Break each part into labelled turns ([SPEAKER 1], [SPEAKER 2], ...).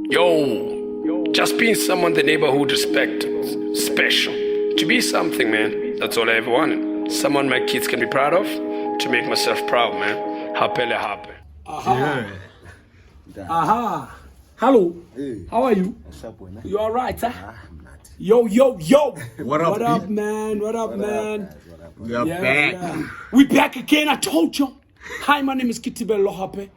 [SPEAKER 1] Yo, just being someone the neighborhood respected, special. To be something, man, that's all I ever wanted. Someone my kids can be proud of, to make myself proud, man. Happy.
[SPEAKER 2] Aha.
[SPEAKER 3] Yeah.
[SPEAKER 2] Aha. Hello.
[SPEAKER 3] Hey.
[SPEAKER 2] How are you?
[SPEAKER 3] Shapona.
[SPEAKER 2] You all right, huh?
[SPEAKER 3] I'm not.
[SPEAKER 2] Yo.
[SPEAKER 4] What up,
[SPEAKER 2] What up,
[SPEAKER 4] B?
[SPEAKER 2] man? What up, man?
[SPEAKER 3] What up?
[SPEAKER 4] We are back.
[SPEAKER 2] We back again. I told you. Hi, my name is Kitibel Lohape.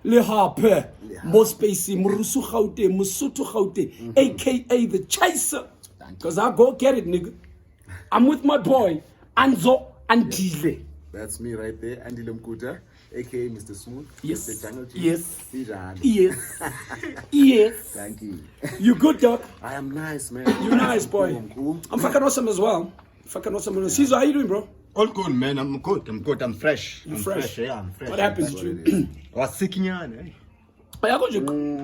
[SPEAKER 2] Lehape. More spacey. Murusu Gaute. Musutu Gaute. AKA the Chaser. Because I go get it, nigga. I'm with my boy, Anzo Andile.
[SPEAKER 3] That's me right there, Andy Lemkuta, aka Mr. Smooth.
[SPEAKER 2] Yes.
[SPEAKER 3] Mr. Jungle Chief.
[SPEAKER 2] Yes.
[SPEAKER 3] Sijan.
[SPEAKER 2] Yes.
[SPEAKER 3] Thank you.
[SPEAKER 2] You good, dog?
[SPEAKER 3] I am nice, man.
[SPEAKER 2] You nice, boy.
[SPEAKER 3] Cool.
[SPEAKER 2] I'm fucking awesome as well. Fucking awesome. Caesar, how you doing, bro?
[SPEAKER 4] All good, man. I'm good. I'm fresh. I'm
[SPEAKER 2] fresh?
[SPEAKER 4] Yeah, I'm fresh.
[SPEAKER 2] What happened to you?
[SPEAKER 4] I was sick in here, eh?
[SPEAKER 2] I got you.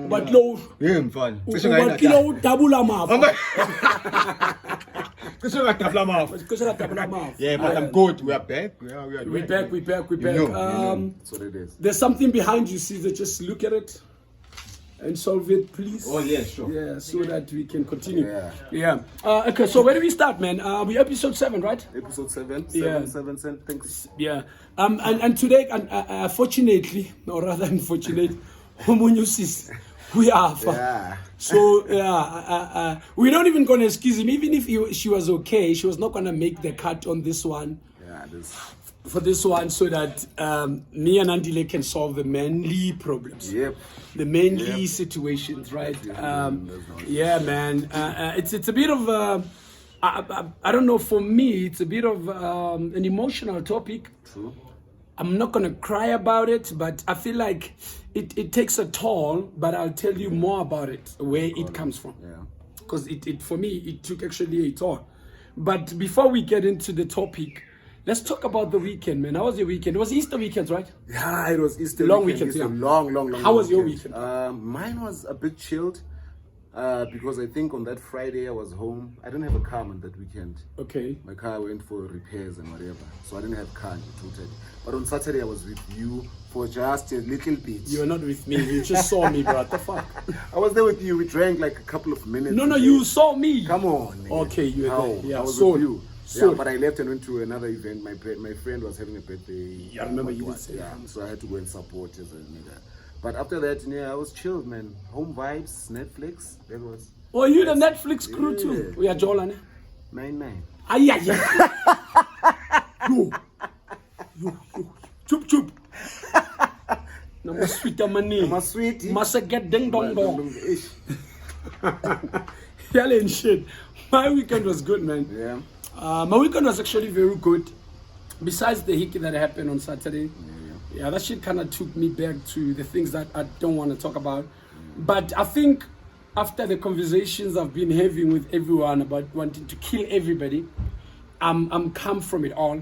[SPEAKER 2] But low.
[SPEAKER 4] Yeah, I'm fine.
[SPEAKER 2] But kilo tabula mouth.
[SPEAKER 4] Yeah, but I'm good. We are back. We are
[SPEAKER 2] We back.
[SPEAKER 4] know.
[SPEAKER 3] That's what it is.
[SPEAKER 2] There's something behind you, Caesar. Just look at it and solve it, please.
[SPEAKER 4] Oh, yeah, sure.
[SPEAKER 2] Yeah, so that we can continue.
[SPEAKER 3] Yeah.
[SPEAKER 2] Okay, so where do we start, man? We episode 7, right?
[SPEAKER 3] Episode 7.
[SPEAKER 2] Yeah.
[SPEAKER 3] 7. Thanks.
[SPEAKER 2] Yeah. And today, fortunately, or rather unfortunate, we are.
[SPEAKER 3] Yeah.
[SPEAKER 2] So we're not even gonna excuse him. Even if she was okay, she was not gonna make the cut on this one.
[SPEAKER 3] Yeah.
[SPEAKER 2] For this one, so that me and Andile can solve the manly problems.
[SPEAKER 3] Yep.
[SPEAKER 2] The manly situations, right? Yeah, man. It's a bit of I don't know. For me, it's a bit of an emotional topic.
[SPEAKER 3] True.
[SPEAKER 2] I'm not gonna cry about it, but I feel like it takes a toll. But I'll tell you more about it, where it comes from.
[SPEAKER 3] Yeah.
[SPEAKER 2] Because it for me, it took actually a toll. But before we get into the topic, let's talk about the weekend, man. How was your weekend? It was Easter weekend, right?
[SPEAKER 3] Yeah, it was Easter
[SPEAKER 2] Long
[SPEAKER 3] weekend.
[SPEAKER 2] weekend,
[SPEAKER 3] Easter,
[SPEAKER 2] yeah.
[SPEAKER 3] long.
[SPEAKER 2] How was your weekend?
[SPEAKER 3] Mine was a bit chilled. Because I think on that Friday I was home. I didn't have a car on that weekend.
[SPEAKER 2] Okay.
[SPEAKER 3] My car went for repairs and whatever, so I didn't have a car totally. But on Saturday I was with you for just a little bit.
[SPEAKER 2] You were not with me. You just saw me, bro. What the fuck?
[SPEAKER 3] I was there with you. We drank like a couple of minutes.
[SPEAKER 2] No, you saw me.
[SPEAKER 3] Come on. nigga.
[SPEAKER 2] Okay, you were
[SPEAKER 3] How?
[SPEAKER 2] there. Yeah,
[SPEAKER 3] I was
[SPEAKER 2] so-
[SPEAKER 3] with you.
[SPEAKER 2] so-
[SPEAKER 3] Yeah, but I left and went to another event. My friend was having a birthday.
[SPEAKER 2] Yeah, I remember you did say
[SPEAKER 3] Yeah,
[SPEAKER 2] that.
[SPEAKER 3] so I had to go and support as a nigga. But after that, yeah, I was chilled, man. Home vibes, Netflix. That was
[SPEAKER 2] Oh, you the Netflix crew too? We are Jolan.
[SPEAKER 3] 9-9.
[SPEAKER 2] Ay. Yo. Chup. Number sweet money.
[SPEAKER 3] My sweetie.
[SPEAKER 2] Must get ding dong dong.
[SPEAKER 3] Ish.
[SPEAKER 2] Hell and shit. My weekend was good, man.
[SPEAKER 3] Yeah.
[SPEAKER 2] My weekend was actually very good. Besides the hickey that happened on Saturday. Yeah, that shit kind of took me back to the things that I don't want to talk about. But I think after the conversations I've been having with everyone about wanting to kill everybody, I'm calm from it all.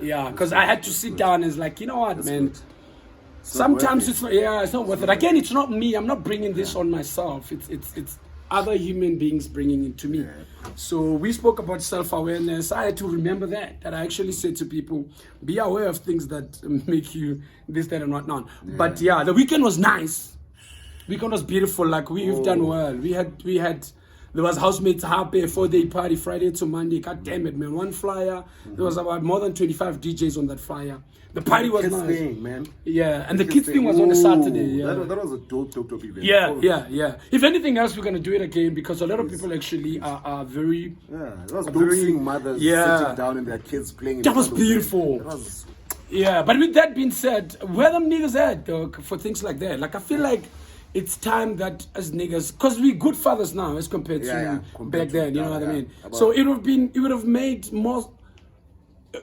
[SPEAKER 2] Yeah, because I had to sit down and it's like, you know what, man? Sometimes it's not worth it. Again, it's not me. I'm not bringing this on myself. It's other human beings bringing it to me. So we spoke about self-awareness. I had to remember that I actually said to people, be aware of things that make you this, that, and whatnot. But yeah, the weekend was nice. Weekend was beautiful. Like we've done well. We had. There was housemates happy 4-day party Friday to Monday. God damn it, man! One flyer. There was about more than 25 DJs on that flyer. The party was
[SPEAKER 3] Kids
[SPEAKER 2] nice.
[SPEAKER 3] thing, man.
[SPEAKER 2] Yeah, and the kids thing was on a Saturday. Yeah.
[SPEAKER 3] That was a dope event.
[SPEAKER 2] Yeah. If anything else, we're gonna do it again because a lot of people actually are very.
[SPEAKER 3] Yeah, that was dope
[SPEAKER 2] very-
[SPEAKER 3] seeing mothers
[SPEAKER 2] yeah.
[SPEAKER 3] sitting down and their kids playing. in
[SPEAKER 2] That was
[SPEAKER 3] front of them.
[SPEAKER 2] beautiful.
[SPEAKER 3] That was,
[SPEAKER 2] Yeah, but with that being said, where them niggas at, dog, for things like that? Like I feel like it's time that as niggas, because we good fathers now as compared to
[SPEAKER 3] compared
[SPEAKER 2] back
[SPEAKER 3] to
[SPEAKER 2] then. You know
[SPEAKER 3] now,
[SPEAKER 2] what I mean?
[SPEAKER 3] About-
[SPEAKER 2] So it would have made more.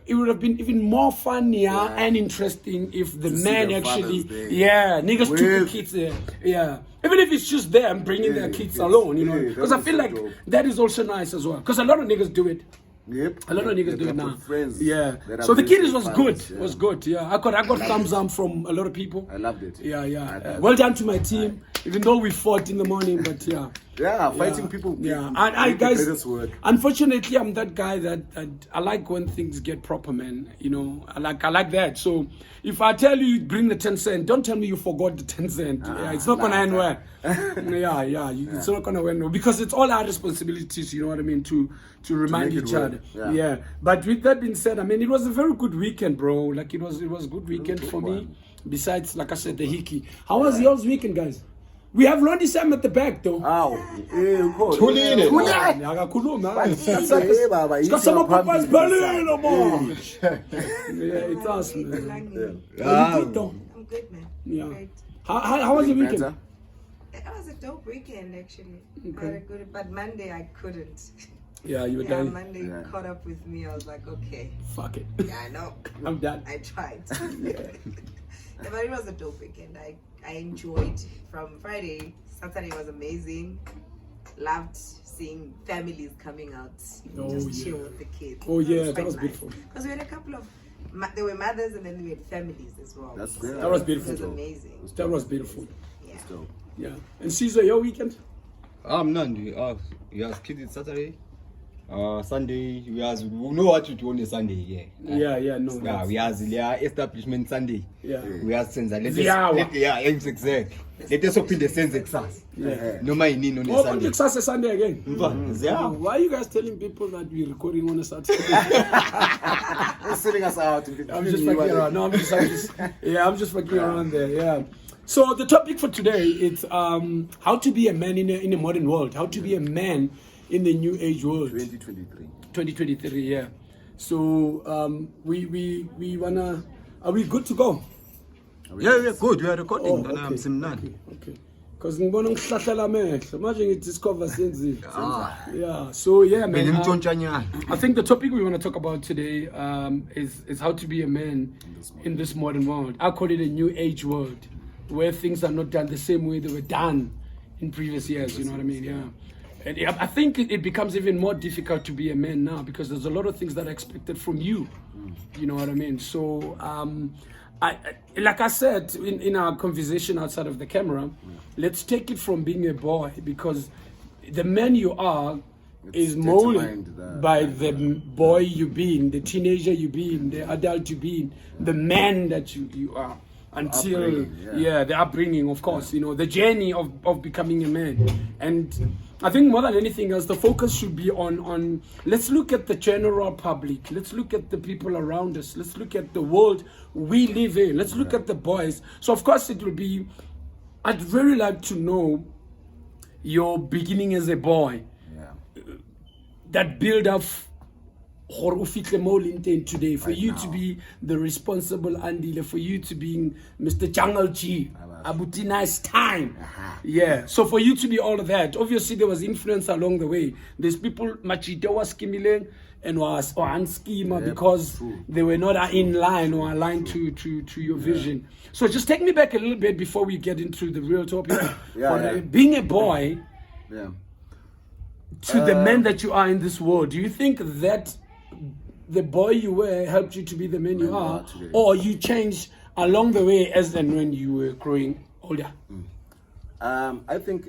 [SPEAKER 2] It would have been even more funnier and interesting if the
[SPEAKER 3] see
[SPEAKER 2] man
[SPEAKER 3] their
[SPEAKER 2] actually,
[SPEAKER 3] fathers there.
[SPEAKER 2] niggas took the
[SPEAKER 3] With-
[SPEAKER 2] kids there. Yeah, even if it's just them bringing their kids alone, you know,
[SPEAKER 3] yeah, that
[SPEAKER 2] because I
[SPEAKER 3] was
[SPEAKER 2] feel
[SPEAKER 3] so
[SPEAKER 2] like
[SPEAKER 3] dope.
[SPEAKER 2] that is also nice as well. Because a lot of niggas do it.
[SPEAKER 3] Yep.
[SPEAKER 2] A lot of niggas
[SPEAKER 3] The
[SPEAKER 2] do it
[SPEAKER 3] type
[SPEAKER 2] now.
[SPEAKER 3] of friends
[SPEAKER 2] Yeah.
[SPEAKER 3] that are
[SPEAKER 2] So the
[SPEAKER 3] very
[SPEAKER 2] kiddies was
[SPEAKER 3] fathers,
[SPEAKER 2] good. Yeah. I got thumbs up from a lot of people.
[SPEAKER 3] I loved it.
[SPEAKER 2] Yeah.
[SPEAKER 3] I-
[SPEAKER 2] Well done to my team. Even though we fought in the morning, but yeah.
[SPEAKER 3] Yeah, fighting people.
[SPEAKER 2] Yeah,
[SPEAKER 3] I
[SPEAKER 2] guys. Unfortunately, I'm that guy that I like when things get proper, man. You know, I like that. So if I tell you bring the 10 cent, don't tell me you forgot the 10 cent. Yeah, it's not gonna end well. It's not gonna end well because it's all our responsibilities. You know what I mean? To remind each other. Yeah. But with that being said, I mean, it was a very good weekend, bro. Like it was a good weekend for me. Besides, like I said, the hickey. How was yours weekend, guys? We have Lonnie Sam at the back though.
[SPEAKER 3] Ow.
[SPEAKER 2] Yeah, it's us, man.
[SPEAKER 5] I'm good, man.
[SPEAKER 2] Yeah.
[SPEAKER 5] Great.
[SPEAKER 2] How was your weekend?
[SPEAKER 5] It was a dope weekend, actually. Very good, but Monday I couldn't.
[SPEAKER 2] Yeah, you were
[SPEAKER 5] Yeah,
[SPEAKER 2] done.
[SPEAKER 5] Monday caught up with me. I was like, okay.
[SPEAKER 2] Fuck it.
[SPEAKER 5] Yeah, I know.
[SPEAKER 2] I'm done.
[SPEAKER 5] I tried. Yeah, but it was a dope weekend. I enjoyed from Friday. Saturday was amazing. Loved seeing families coming out. Just chill with the kids.
[SPEAKER 2] Oh yeah, that
[SPEAKER 5] quite
[SPEAKER 2] was
[SPEAKER 5] nice.
[SPEAKER 2] beautiful.
[SPEAKER 5] Because we had a couple of, there were mothers and then we had families as well.
[SPEAKER 3] That's good.
[SPEAKER 2] That was beautiful.
[SPEAKER 5] It was amazing.
[SPEAKER 2] That was beautiful.
[SPEAKER 5] Yeah.
[SPEAKER 2] Yeah. And Caesar, your weekend?
[SPEAKER 4] None. We have kids Saturday. Sunday, we know what to do on a Sunday,
[SPEAKER 2] Yeah, no.
[SPEAKER 4] Yeah, we have the establishment Sunday.
[SPEAKER 2] Yeah.
[SPEAKER 4] We have sense.
[SPEAKER 2] Ziyawa.
[SPEAKER 4] Let us open the sense exas. No mind on a
[SPEAKER 2] Oh,
[SPEAKER 4] Sunday.
[SPEAKER 2] Texas is Sunday again.
[SPEAKER 4] Yeah.
[SPEAKER 2] Why are you guys telling people that we're recording on a Saturday?
[SPEAKER 3] They're selling us out.
[SPEAKER 2] I'm just fucking around. No, I'm just fucking around there. Yeah. So the topic for today is how to be a man in a modern world. How to be a man in the new age world.
[SPEAKER 3] 2023.
[SPEAKER 2] 2023. Yeah. So we wanna. Are we good to go?
[SPEAKER 4] Yeah, good. We are recording.
[SPEAKER 2] Okay. Because ngibona ngihlahlela amehlo. Manje ngithi discover senzile. Yeah. So yeah, man. I think the topic we want to talk about today is how to be a man in this modern world. I call it a new age world, where things are not done the same way they were done in previous years. You know what I mean? Yeah. And I think it becomes even more difficult to be a man now because there's a lot of things that are expected from you. You know what I mean? So, like I said in our conversation outside of the camera, let's take it from being a boy because the man you are is molded by the boy you being, the teenager you being, the adult you being, the man that you are. Until the upbringing, of course, you know, the journey of becoming a man. And I think more than anything else, the focus should be on let's look at the general public, let's look at the people around us, let's look at the world we live in, let's look at the boys. So of course it will be, I'd very like to know your beginning as a boy, that build up today, for you to be the responsible Andile, for you to be Mr. Jungle G, Abuti nice time. Yeah. So for you to be all of that, obviously there was influence along the way. There's people Machito was skimmiling and was on schema because they were not in line or aligned to your vision. So just take me back a little bit before we get into the real topic. Being a boy to the man that you are in this world, do you think that the boy you were helped you to be the man you are, or you changed along the way as and when you were growing older?
[SPEAKER 3] I think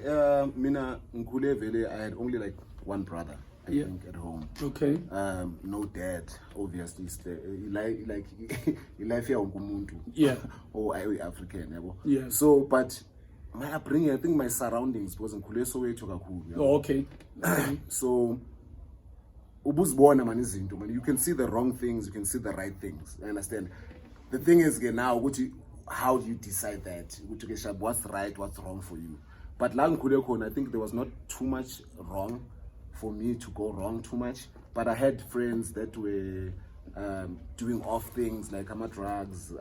[SPEAKER 3] Mina Nkule Vele, I had only like one brother, I think, at home.
[SPEAKER 2] Okay.
[SPEAKER 3] No dad, obviously. Like life here umuntu.
[SPEAKER 2] Yeah.
[SPEAKER 3] Or African,
[SPEAKER 2] yeah.
[SPEAKER 3] So, but my upbringing, I think my surroundings was Nkule Soweto kakhulu.
[SPEAKER 2] Oh, okay.
[SPEAKER 3] So ubuzibona man izinto, man. You can see the wrong things, you can see the right things. I understand. The thing is now, how do you decide that? What's right, what's wrong for you? But I think there was not too much wrong for me to go wrong too much. But I had friends that were doing off things like drugs,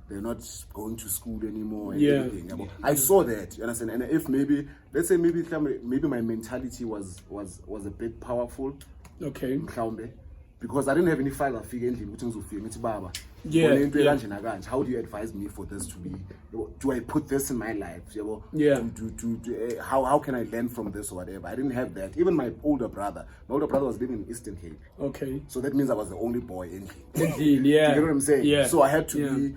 [SPEAKER 3] they're not going to school anymore and everything. I saw that, you understand? And if maybe, let's say maybe my mentality was a bit powerful.
[SPEAKER 2] Okay.
[SPEAKER 3] Because I didn't have any father figure in him. How do you advise me for this to be? Do I put this in my life?
[SPEAKER 2] Yeah.
[SPEAKER 3] How can I learn from this or whatever? I didn't have that. Even my older brother was living in Eastern Cape.
[SPEAKER 2] Okay.
[SPEAKER 3] So that means I was the only boy in Cape.
[SPEAKER 2] Yeah.
[SPEAKER 3] You know what I'm saying?
[SPEAKER 2] Yeah.
[SPEAKER 3] So I had to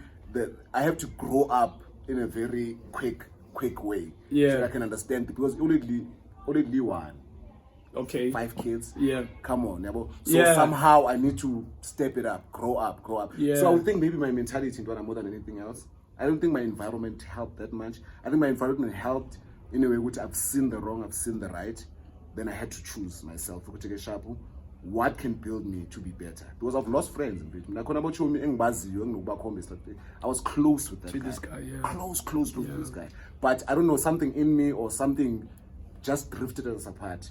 [SPEAKER 3] I have to grow up in a very quick quick way.
[SPEAKER 2] Yeah.
[SPEAKER 3] So that I can understand, because only one.
[SPEAKER 2] Okay.
[SPEAKER 3] 5 kids.
[SPEAKER 2] Yeah.
[SPEAKER 3] Come on, yabo. So
[SPEAKER 2] Yeah.
[SPEAKER 3] somehow I need to step it up, grow up.
[SPEAKER 2] Yeah.
[SPEAKER 3] So I would think maybe my mentality more than anything else. I don't think my environment helped that much. I think my environment helped in a way which I've seen the wrong, I've seen the right. Then I had to choose myself. What can build me to be better? Because I've lost friends. I was close with that
[SPEAKER 2] To
[SPEAKER 3] guy.
[SPEAKER 2] this guy, yeah.
[SPEAKER 3] Close with this guy. But I don't know, something in me or something just drifted us apart.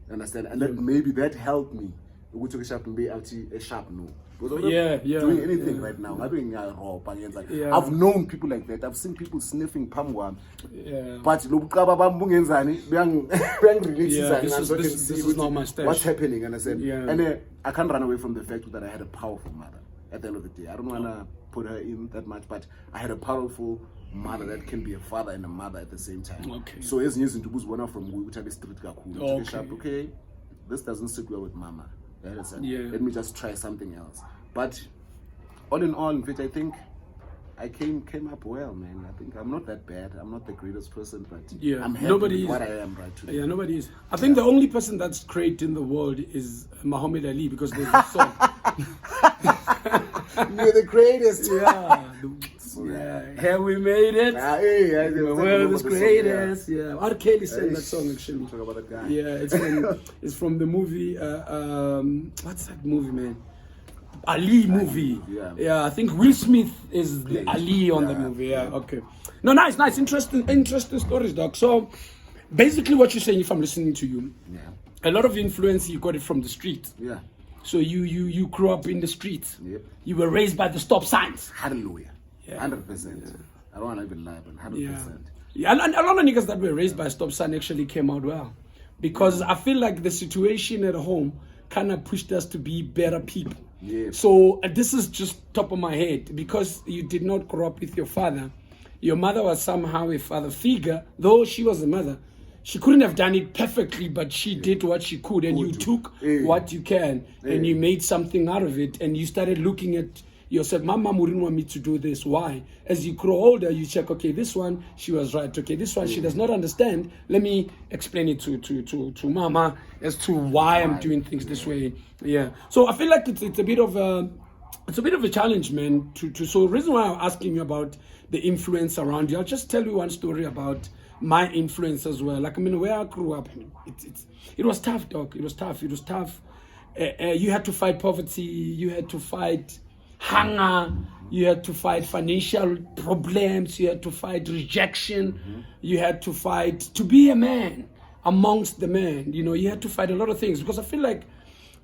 [SPEAKER 3] You understand? And that maybe that helped me. Because
[SPEAKER 2] Yeah,
[SPEAKER 3] doing anything right now.
[SPEAKER 2] Yeah.
[SPEAKER 3] I've known people like that. I've seen people sniffing pamwam.
[SPEAKER 2] Yeah.
[SPEAKER 3] But
[SPEAKER 2] this is not my stage.
[SPEAKER 3] what's happening, and I said,
[SPEAKER 2] Yeah.
[SPEAKER 3] and I can't run away from the fact that I had a powerful mother at the end of the day. I don't want to put her in that much, but I had a powerful mother that can be a father and a mother at the same time.
[SPEAKER 2] Okay.
[SPEAKER 3] So as news into one from Wuta Street
[SPEAKER 2] Okay.
[SPEAKER 3] okay, this doesn't sit well with mama. You understand?
[SPEAKER 2] Yeah.
[SPEAKER 3] Let me just try something else. But all in all, in fact, I think I came up well, man. I think I'm not that bad. I'm not the greatest person, but
[SPEAKER 2] Yeah.
[SPEAKER 3] I'm happy
[SPEAKER 2] Nobody
[SPEAKER 3] with what
[SPEAKER 2] is.
[SPEAKER 3] I am right today.
[SPEAKER 2] Yeah, nobody is. I think the only person that's great in the world is Muhammad Ali, because there's a song.
[SPEAKER 3] You're the greatest.
[SPEAKER 2] Yeah, have we made it? The world is greatest. Yeah, R. Kelly sang that song actually.
[SPEAKER 3] Talk about that guy.
[SPEAKER 2] Yeah, it's from the movie. What's that movie, man? Ali movie.
[SPEAKER 3] Yeah.
[SPEAKER 2] I think Will Smith is the Ali on the movie. Yeah, okay. No, nice, interesting stories, doc. So, basically, what you're saying, if I'm listening to you, a lot of influence you got it from the street.
[SPEAKER 3] Yeah.
[SPEAKER 2] So you grew up in the streets.
[SPEAKER 3] Yep.
[SPEAKER 2] You were raised by the stop signs.
[SPEAKER 3] Hallelujah.
[SPEAKER 2] Yeah.
[SPEAKER 3] 100%. I don't want to even lie, but 100%.
[SPEAKER 2] Yeah, and a lot of niggas that were raised by stop sign actually came out well, because I feel like the situation at home kind of pushed us to be better people.
[SPEAKER 3] Yeah.
[SPEAKER 2] So this is just top of my head, because you did not grow up with your father. Your mother was somehow a father figure, though she was a mother. She couldn't have done it perfectly, but she did what she could, and you took what you can, and you made something out of it, and you started looking at yourself. My mom wouldn't want me to do this. Why? As you grow older, you check, okay, this one, she was right. Okay, this one, she does not understand. Let me explain it to mama as to why I'm doing things this way. Yeah. So I feel like it's a bit of a challenge, man. So the reason why I'm asking you about the influence around you, I'll just tell you one story about my influence as well. Like, I mean, where I grew up, it was tough, dog. It was tough. You had to fight poverty. You had to fight hunger. You had to fight financial problems. You had to fight rejection. You had to fight to be a man amongst the men. You know, you had to fight a lot of things, because I feel like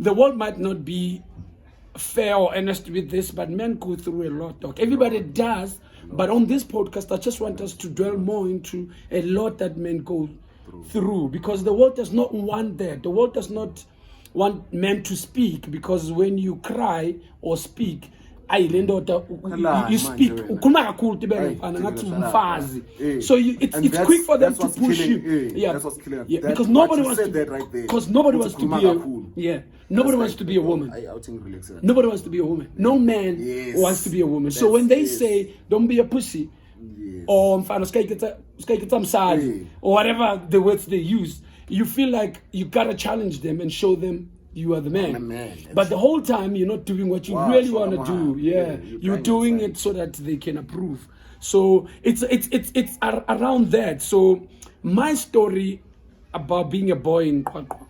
[SPEAKER 2] the world might not be fair or honest with this, but men go through a lot, dog. Everybody does. But on this podcast, I just want us to dwell more into a lot that men go through, because the world does not want that. The world does not want men to speak, because when you cry or speak, you speak. So it's quick for them to push you. Yeah, because nobody wants to. Because nobody wants to be a. Nobody wants to be a woman. Nobody wants to be a woman. No man wants to be a woman. So when they say, "Don't be a pussy," or or whatever the words they use, you feel like you gotta challenge them and show them you are the man. But the whole time you're not doing what you really want to do. Yeah, you're doing it so that they can approve. So it's around that. So my story about being a boy in Qwaqwa,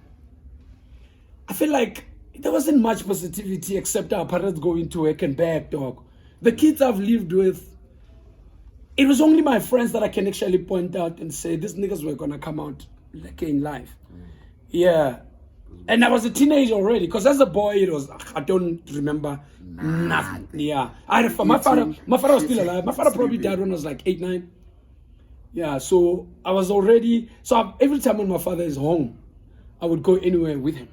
[SPEAKER 2] I feel like there wasn't much positivity except our parents going to work and back, dog. The kids I've lived with, it was only my friends that I can actually point out and say, these niggas were gonna come out like in life. Yeah. And I was a teenager already, because as a boy, it was, I don't remember nothing. Yeah. My father was still alive. My father probably died when I was like 8, 9. Yeah, so I was already, every time when my father is home, I would go anywhere with him.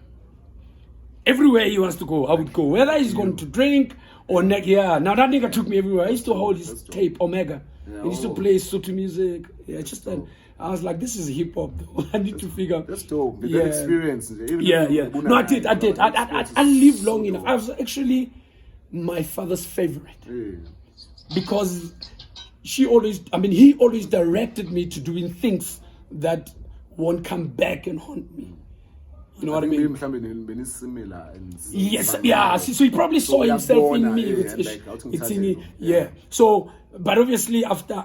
[SPEAKER 2] Everywhere he wants to go, I would go. Whether he's going to drink or now that nigga took me everywhere. I used to hold his tape, Omega. He used to play Soto music. Yeah, just that. I was like, this is hip hop though. I need to figure out.
[SPEAKER 3] That's dope. That experience.
[SPEAKER 2] Yeah. No, I did. I lived long enough. I was actually my father's favorite. Because he always directed me to doing things that won't come back and haunt me. You know what I mean?
[SPEAKER 3] Maybe similar.
[SPEAKER 2] Yes, yeah. So he probably saw himself in me. It's in me. Yeah. So, but obviously after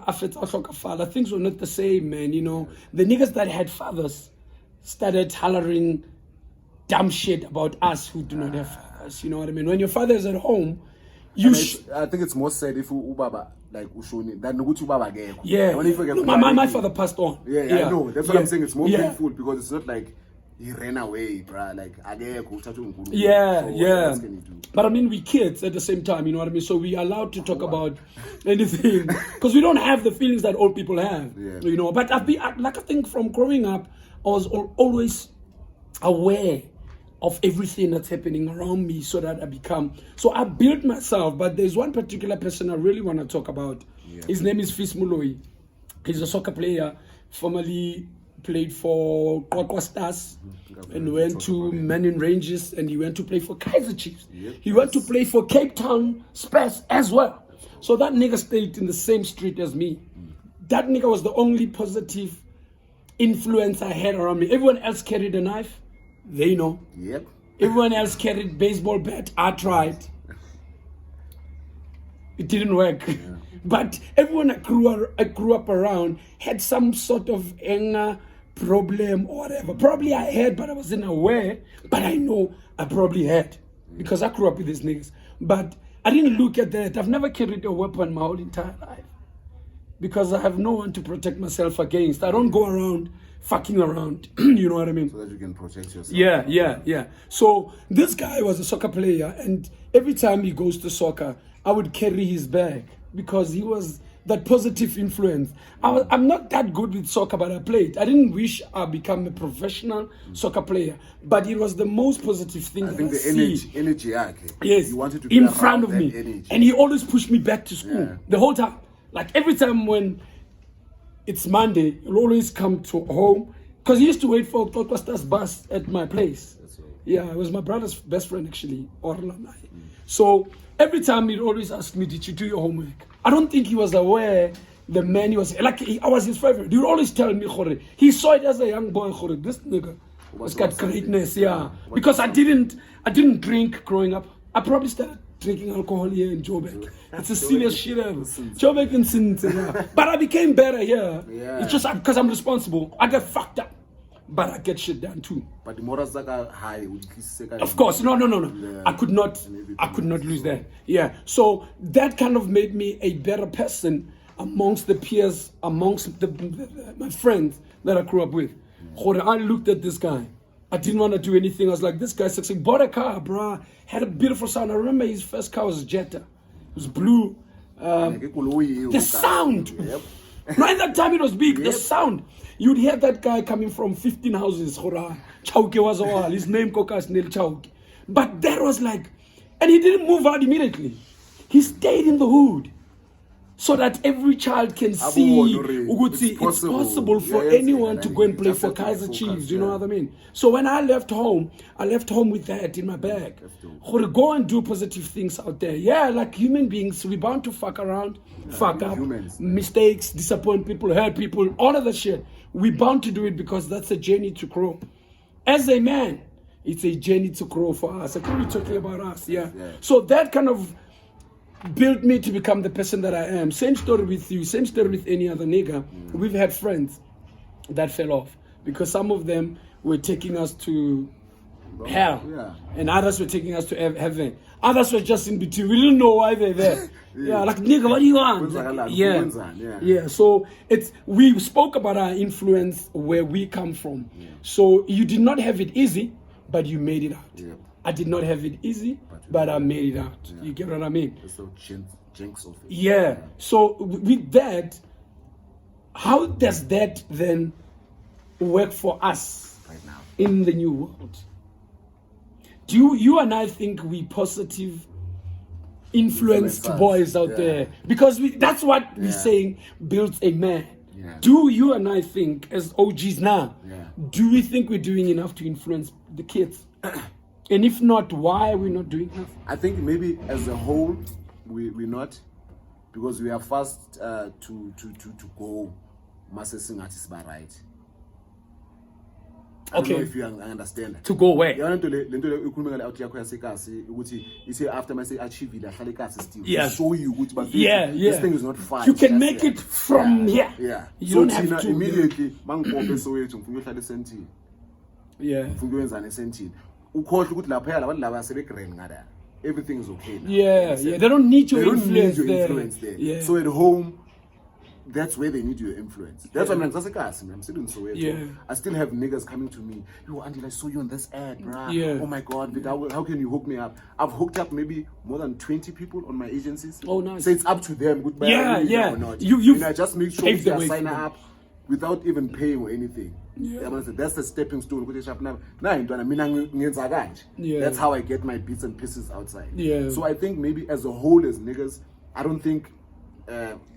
[SPEAKER 2] father, things were not the same, man. You know, the niggas that had fathers started hollering dumb shit about us who do not have fathers. You know what I mean? When your father is at home,
[SPEAKER 3] I think it's more sad if ubaba like ushoni than ukuthi ubaba akekho.
[SPEAKER 2] Yeah. No, my father passed on.
[SPEAKER 3] Yeah, I know. That's what I'm saying. It's more painful because it's not like he ran away, bruh. Like akekho uthatha uNkulunkulu.
[SPEAKER 2] Yeah,
[SPEAKER 3] So what
[SPEAKER 2] yeah.
[SPEAKER 3] else can you do?
[SPEAKER 2] But I mean, we kids at the same time, you know what I mean? So we are allowed to talk about anything because we don't have the feelings that old people have, you know. But I think from growing up, I was always aware of everything that's happening around me so that so I built myself. But there's one particular person I really want to talk about. His name is Fis Moloi. He's a soccer player, formerly played for Qwaqwa Stars and went to Manning Rangers, and he went to play for Kaizer Chiefs. He went to play for Cape Town Spurs as well. So that nigga stayed in the same street as me. That nigga was the only positive influence I had around me. Everyone else carried a knife. They know.
[SPEAKER 3] Yep.
[SPEAKER 2] Everyone else carried baseball bat. I tried. It didn't work. But everyone I grew up around had some sort of anger problem or whatever. Probably I had, but I wasn't aware. But I know I probably had because I grew up with these niggas. But I didn't look at that. I've never carried a weapon my whole entire life because I have no one to protect myself against. I don't go around fucking around. You know what I mean?
[SPEAKER 3] So that you can protect yourself.
[SPEAKER 2] Yeah. So this guy was a soccer player, and every time he goes to soccer, I would carry his bag because he was that positive influence. I'm not that good with soccer, but I played. I didn't wish I become a professional soccer player, but it was the most positive thing
[SPEAKER 3] I think the energy,
[SPEAKER 2] yes,
[SPEAKER 3] you wanted to be
[SPEAKER 2] in front of me,
[SPEAKER 3] energy.
[SPEAKER 2] and he always pushed me back to school the whole time. Like every time when it's Monday, he'll always come to home because he used to wait for Qwaqwa Stars bus at my place. Yeah, it was my brother's best friend actually, Orla. So every time he'd always ask me, "Did you do your homework?" I don't think he was aware the man he was like. I was his favorite. He would always tell me, "Khore." He saw it as a young boy, "Khore, this nigga has got greatness." Yeah, because I didn't drink growing up. I probably started drinking alcohol here in Joburg. It's a serious shit. Joburg and Sinte, yeah. But I became better here. Yeah. It's just because I'm responsible. I get fucked up, but I get shit done too.
[SPEAKER 3] But the morals are high.
[SPEAKER 2] Of course, no. Yeah. I could not lose that. Yeah. So that kind of made me a better person amongst the peers, amongst my friends that I grew up with. I looked at this guy. I didn't want to do anything. I was like, this guy's sexy. Bought a car, bruh. Had a beautiful sound. I remember his first car was a Jetta. It was blue. The sound. Yep. No, at that time it was big. Yep. The sound. You'd hear that guy coming from 15 houses. Chauke was all. His name Kokas Nel Chauke. But that was like, and he didn't move out immediately. He stayed in the hood. So that every child can see it's possible for anyone to go and play for Kaizer Chiefs, you know what I mean? So when I left home with that in my bag. Go and do positive things out there. Yeah, like human beings, we're bound to fuck around, fuck up, mistakes, disappoint people, hurt people, all of that shit. We're bound to do it because that's a journey to grow. As a man, it's a journey to grow for us. I'm only talking about us, yeah. So that kind of built me to become the person that I am. Same story with you, same story with any other nigga. We've had friends that fell off because some of them were taking us to hell and others were taking us to heaven. Others were just in between. We didn't know why they're there. Like nigga, what do you want? Yeah. So we spoke about our influence where we come from. So you did not have it easy, but you made it out. I did not have it easy, but I made it out. You get what I mean?
[SPEAKER 3] So jinx of it.
[SPEAKER 2] Yeah. So with that, how does that then work for us
[SPEAKER 3] right now
[SPEAKER 2] in the new world? Do you and I think we positive influenced boys out there? Because that's what we're saying builds a man. Do you and I think as OGs now, do we think we're doing enough to influence the kids? And if not, why are we not doing enough?
[SPEAKER 3] I think maybe as a whole, we're not. because we are fast to go masesing athi siba right. I don't know if you understand.
[SPEAKER 2] To go where?
[SPEAKER 3] Yeah, lento le ikhuluma ngale out yakho yasekasi ukuthi ithe after mase achieve la hlale kasi still
[SPEAKER 2] Yes.
[SPEAKER 3] show you ukuthi but
[SPEAKER 2] Yeah.
[SPEAKER 3] this thing is not fine.
[SPEAKER 2] You can
[SPEAKER 3] That's
[SPEAKER 2] make it from here.
[SPEAKER 3] Yeah.
[SPEAKER 2] You
[SPEAKER 3] So
[SPEAKER 2] don't have
[SPEAKER 3] thina
[SPEAKER 2] to.
[SPEAKER 3] immediately mangiphope Soweto ngifuna uyohlala esentini.
[SPEAKER 2] Yeah.
[SPEAKER 3] Ngifuna ukwenzana esentini. Ukhohle ukuthi lapha abantu laba sebegrand ngada. Everything is okay. Now.
[SPEAKER 2] Yeah. They don't need your
[SPEAKER 3] They don't
[SPEAKER 2] influence
[SPEAKER 3] need your
[SPEAKER 2] there.
[SPEAKER 3] influence there.
[SPEAKER 2] Yeah.
[SPEAKER 3] So at home, that's where they need your influence. That's why I'm still in Soweto.
[SPEAKER 2] Yeah.
[SPEAKER 3] I still have niggas coming to me. Yo, Andy, I saw you on this ad, bruh.
[SPEAKER 2] Yeah.
[SPEAKER 3] Oh my God, but how can you hook me up? I've hooked up maybe more than 20 people on my agencies.
[SPEAKER 2] Oh, nice.
[SPEAKER 3] So it's up to them. Goodbye.
[SPEAKER 2] Yeah.
[SPEAKER 3] Or not.
[SPEAKER 2] You've
[SPEAKER 3] and I just make sure
[SPEAKER 2] paved the
[SPEAKER 3] they
[SPEAKER 2] way
[SPEAKER 3] sign
[SPEAKER 2] for them.
[SPEAKER 3] up without even paying or anything.
[SPEAKER 2] Yeah.
[SPEAKER 3] That's the stepping stone.
[SPEAKER 2] Yeah.
[SPEAKER 3] That's how I get my bits and pieces outside.
[SPEAKER 2] Yeah.
[SPEAKER 3] So I think maybe as a whole, as niggas, I don't think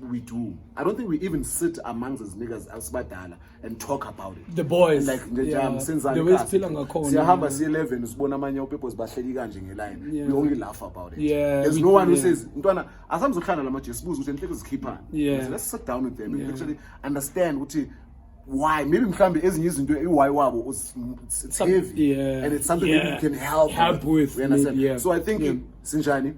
[SPEAKER 3] we do. I don't think we even sit amongst as niggas asbadala and talk about it.
[SPEAKER 2] The boys.
[SPEAKER 3] Like
[SPEAKER 2] Yeah.
[SPEAKER 3] senzani
[SPEAKER 2] The way
[SPEAKER 3] kasi.
[SPEAKER 2] siphila ngakhona.
[SPEAKER 3] Siyahamba siye 11 sibona amanye opepos bahleli kanje ngeline.
[SPEAKER 2] Yeah.
[SPEAKER 3] We only laugh about it.
[SPEAKER 2] Yeah,
[SPEAKER 3] There's
[SPEAKER 2] we-
[SPEAKER 3] no one who
[SPEAKER 2] yeah.
[SPEAKER 3] says ntwana asamzohlala lamaje sibuza ukuthi enhleke zikhiphani.
[SPEAKER 2] Yeah.
[SPEAKER 3] So let's sit down with them and
[SPEAKER 2] Yeah.
[SPEAKER 3] actually understand ukuthi why maybe mhlambe ezinye izinto iwhy wabo it's heavy
[SPEAKER 2] yeah.
[SPEAKER 3] and it's something
[SPEAKER 2] Yeah.
[SPEAKER 3] that we can help
[SPEAKER 2] with,
[SPEAKER 3] we understand
[SPEAKER 2] maybe, yeah.
[SPEAKER 3] so I think
[SPEAKER 2] Yeah.
[SPEAKER 3] Sinjani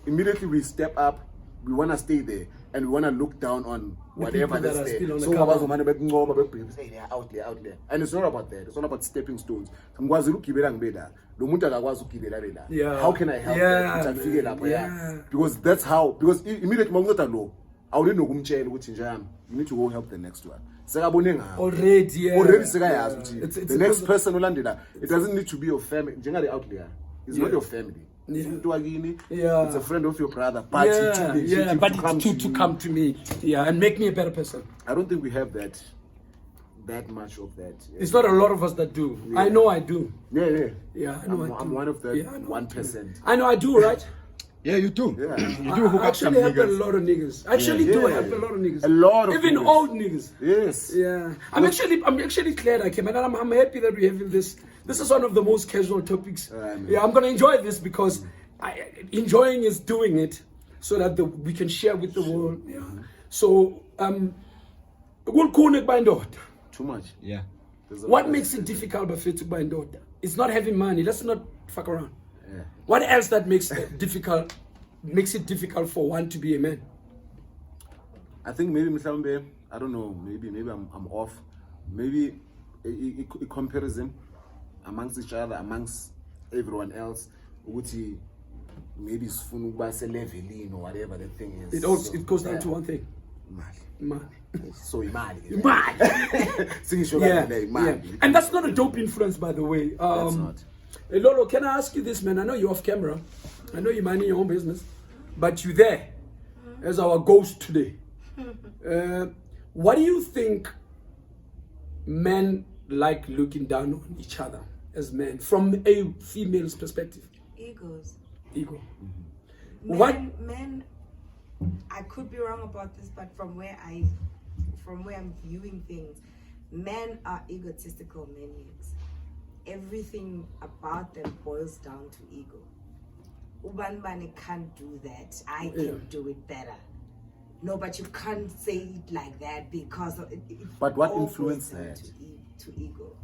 [SPEAKER 3] immediately we step up, we want to stay there and we want to look down on whatever
[SPEAKER 2] people that
[SPEAKER 3] that's
[SPEAKER 2] are
[SPEAKER 3] there.
[SPEAKER 2] still on the
[SPEAKER 3] So
[SPEAKER 2] cover.
[SPEAKER 3] abazomane bekuncoma bekubheka say they're out there and it's not about that, it's not about stepping stones. Ngikwazi ukugibela ngibe la lo muntu akakwazi ukugibela le la.
[SPEAKER 2] Yeah.
[SPEAKER 3] How can I help
[SPEAKER 2] Yeah,
[SPEAKER 3] that ukuthi afike lapho
[SPEAKER 2] yeah.
[SPEAKER 3] because that's how, because immediately mawunceda lo awulini nokumtshela ukuthi njami you need to go help the next one. Sekabone ngawo
[SPEAKER 2] Already, yeah.
[SPEAKER 3] already sekayazi ukuthi
[SPEAKER 2] It's
[SPEAKER 3] the next person olandela, it doesn't need to be your family njengale out there, it's not
[SPEAKER 2] Yeah.
[SPEAKER 3] your family.
[SPEAKER 2] Yeah.
[SPEAKER 3] Umuntu wakini,
[SPEAKER 2] Yeah.
[SPEAKER 3] it's a friend of your brother, but it took legit
[SPEAKER 2] but
[SPEAKER 3] to come
[SPEAKER 2] to
[SPEAKER 3] you.
[SPEAKER 2] come to me, yeah, and make me a better person.
[SPEAKER 3] I don't think we have that much of that.
[SPEAKER 2] It's not a lot of us that do. I know I do.
[SPEAKER 3] Yeah.
[SPEAKER 2] Yeah, I know I do.
[SPEAKER 3] I'm one of the
[SPEAKER 2] Yeah, I know I do.
[SPEAKER 3] 1%.
[SPEAKER 2] I know I do, right?
[SPEAKER 4] Yeah, you do.
[SPEAKER 3] Yeah.
[SPEAKER 4] You do hook
[SPEAKER 2] I
[SPEAKER 4] up some
[SPEAKER 2] actually help a
[SPEAKER 4] niggas.
[SPEAKER 2] lot of niggas. I actually do help a lot of niggas.
[SPEAKER 3] A lot of
[SPEAKER 2] even
[SPEAKER 3] niggas.
[SPEAKER 2] old niggas.
[SPEAKER 3] Yes.
[SPEAKER 2] Yeah, I'm actually glad I came, and I'm happy that we're having this. This is one of the most casual topics.
[SPEAKER 3] man.
[SPEAKER 2] Yeah, I'm gonna enjoy this because enjoying is doing it, so that we can share with the world. Yeah. So we'll connect by daughter.
[SPEAKER 3] Too much.
[SPEAKER 4] Yeah.
[SPEAKER 3] There's a
[SPEAKER 2] What
[SPEAKER 3] lot.
[SPEAKER 2] makes it difficult by fit to buy daughter? It's not having money. Let's not fuck around.
[SPEAKER 3] Yeah.
[SPEAKER 2] What else that makes it difficult for one to be a man?
[SPEAKER 3] I think maybe mhlambe, I don't know, maybe I'm off. Maybe a comparison amongst each other, amongst everyone else. Ukuthi maybe sifuna ukuba selevelini or whatever the thing is.
[SPEAKER 2] It goes down to one thing.
[SPEAKER 3] Imali.
[SPEAKER 2] Money.
[SPEAKER 3] So imali.
[SPEAKER 2] Money.
[SPEAKER 3] Singisho
[SPEAKER 2] Yeah,
[SPEAKER 3] kanje
[SPEAKER 2] yeah.
[SPEAKER 3] imali.
[SPEAKER 2] And that's not a dope influence, by the way.
[SPEAKER 3] That's not.
[SPEAKER 2] Lolo, can I ask you this, man? I know you're off camera. I know you're minding your own business. But you're there as our ghost today. What do you think men like looking down on each other as men from a female's perspective?
[SPEAKER 5] Egos.
[SPEAKER 2] Ego.
[SPEAKER 5] Men, I could be wrong about this, but from where I'm viewing things, men are egotistical maniacs. Everything about them boils down to ego. Ubanbane can't do that. I can do it better. No, but you can't say it like that because of it.
[SPEAKER 3] But what
[SPEAKER 5] all
[SPEAKER 3] influenced
[SPEAKER 5] boils down
[SPEAKER 3] that?
[SPEAKER 5] To ego.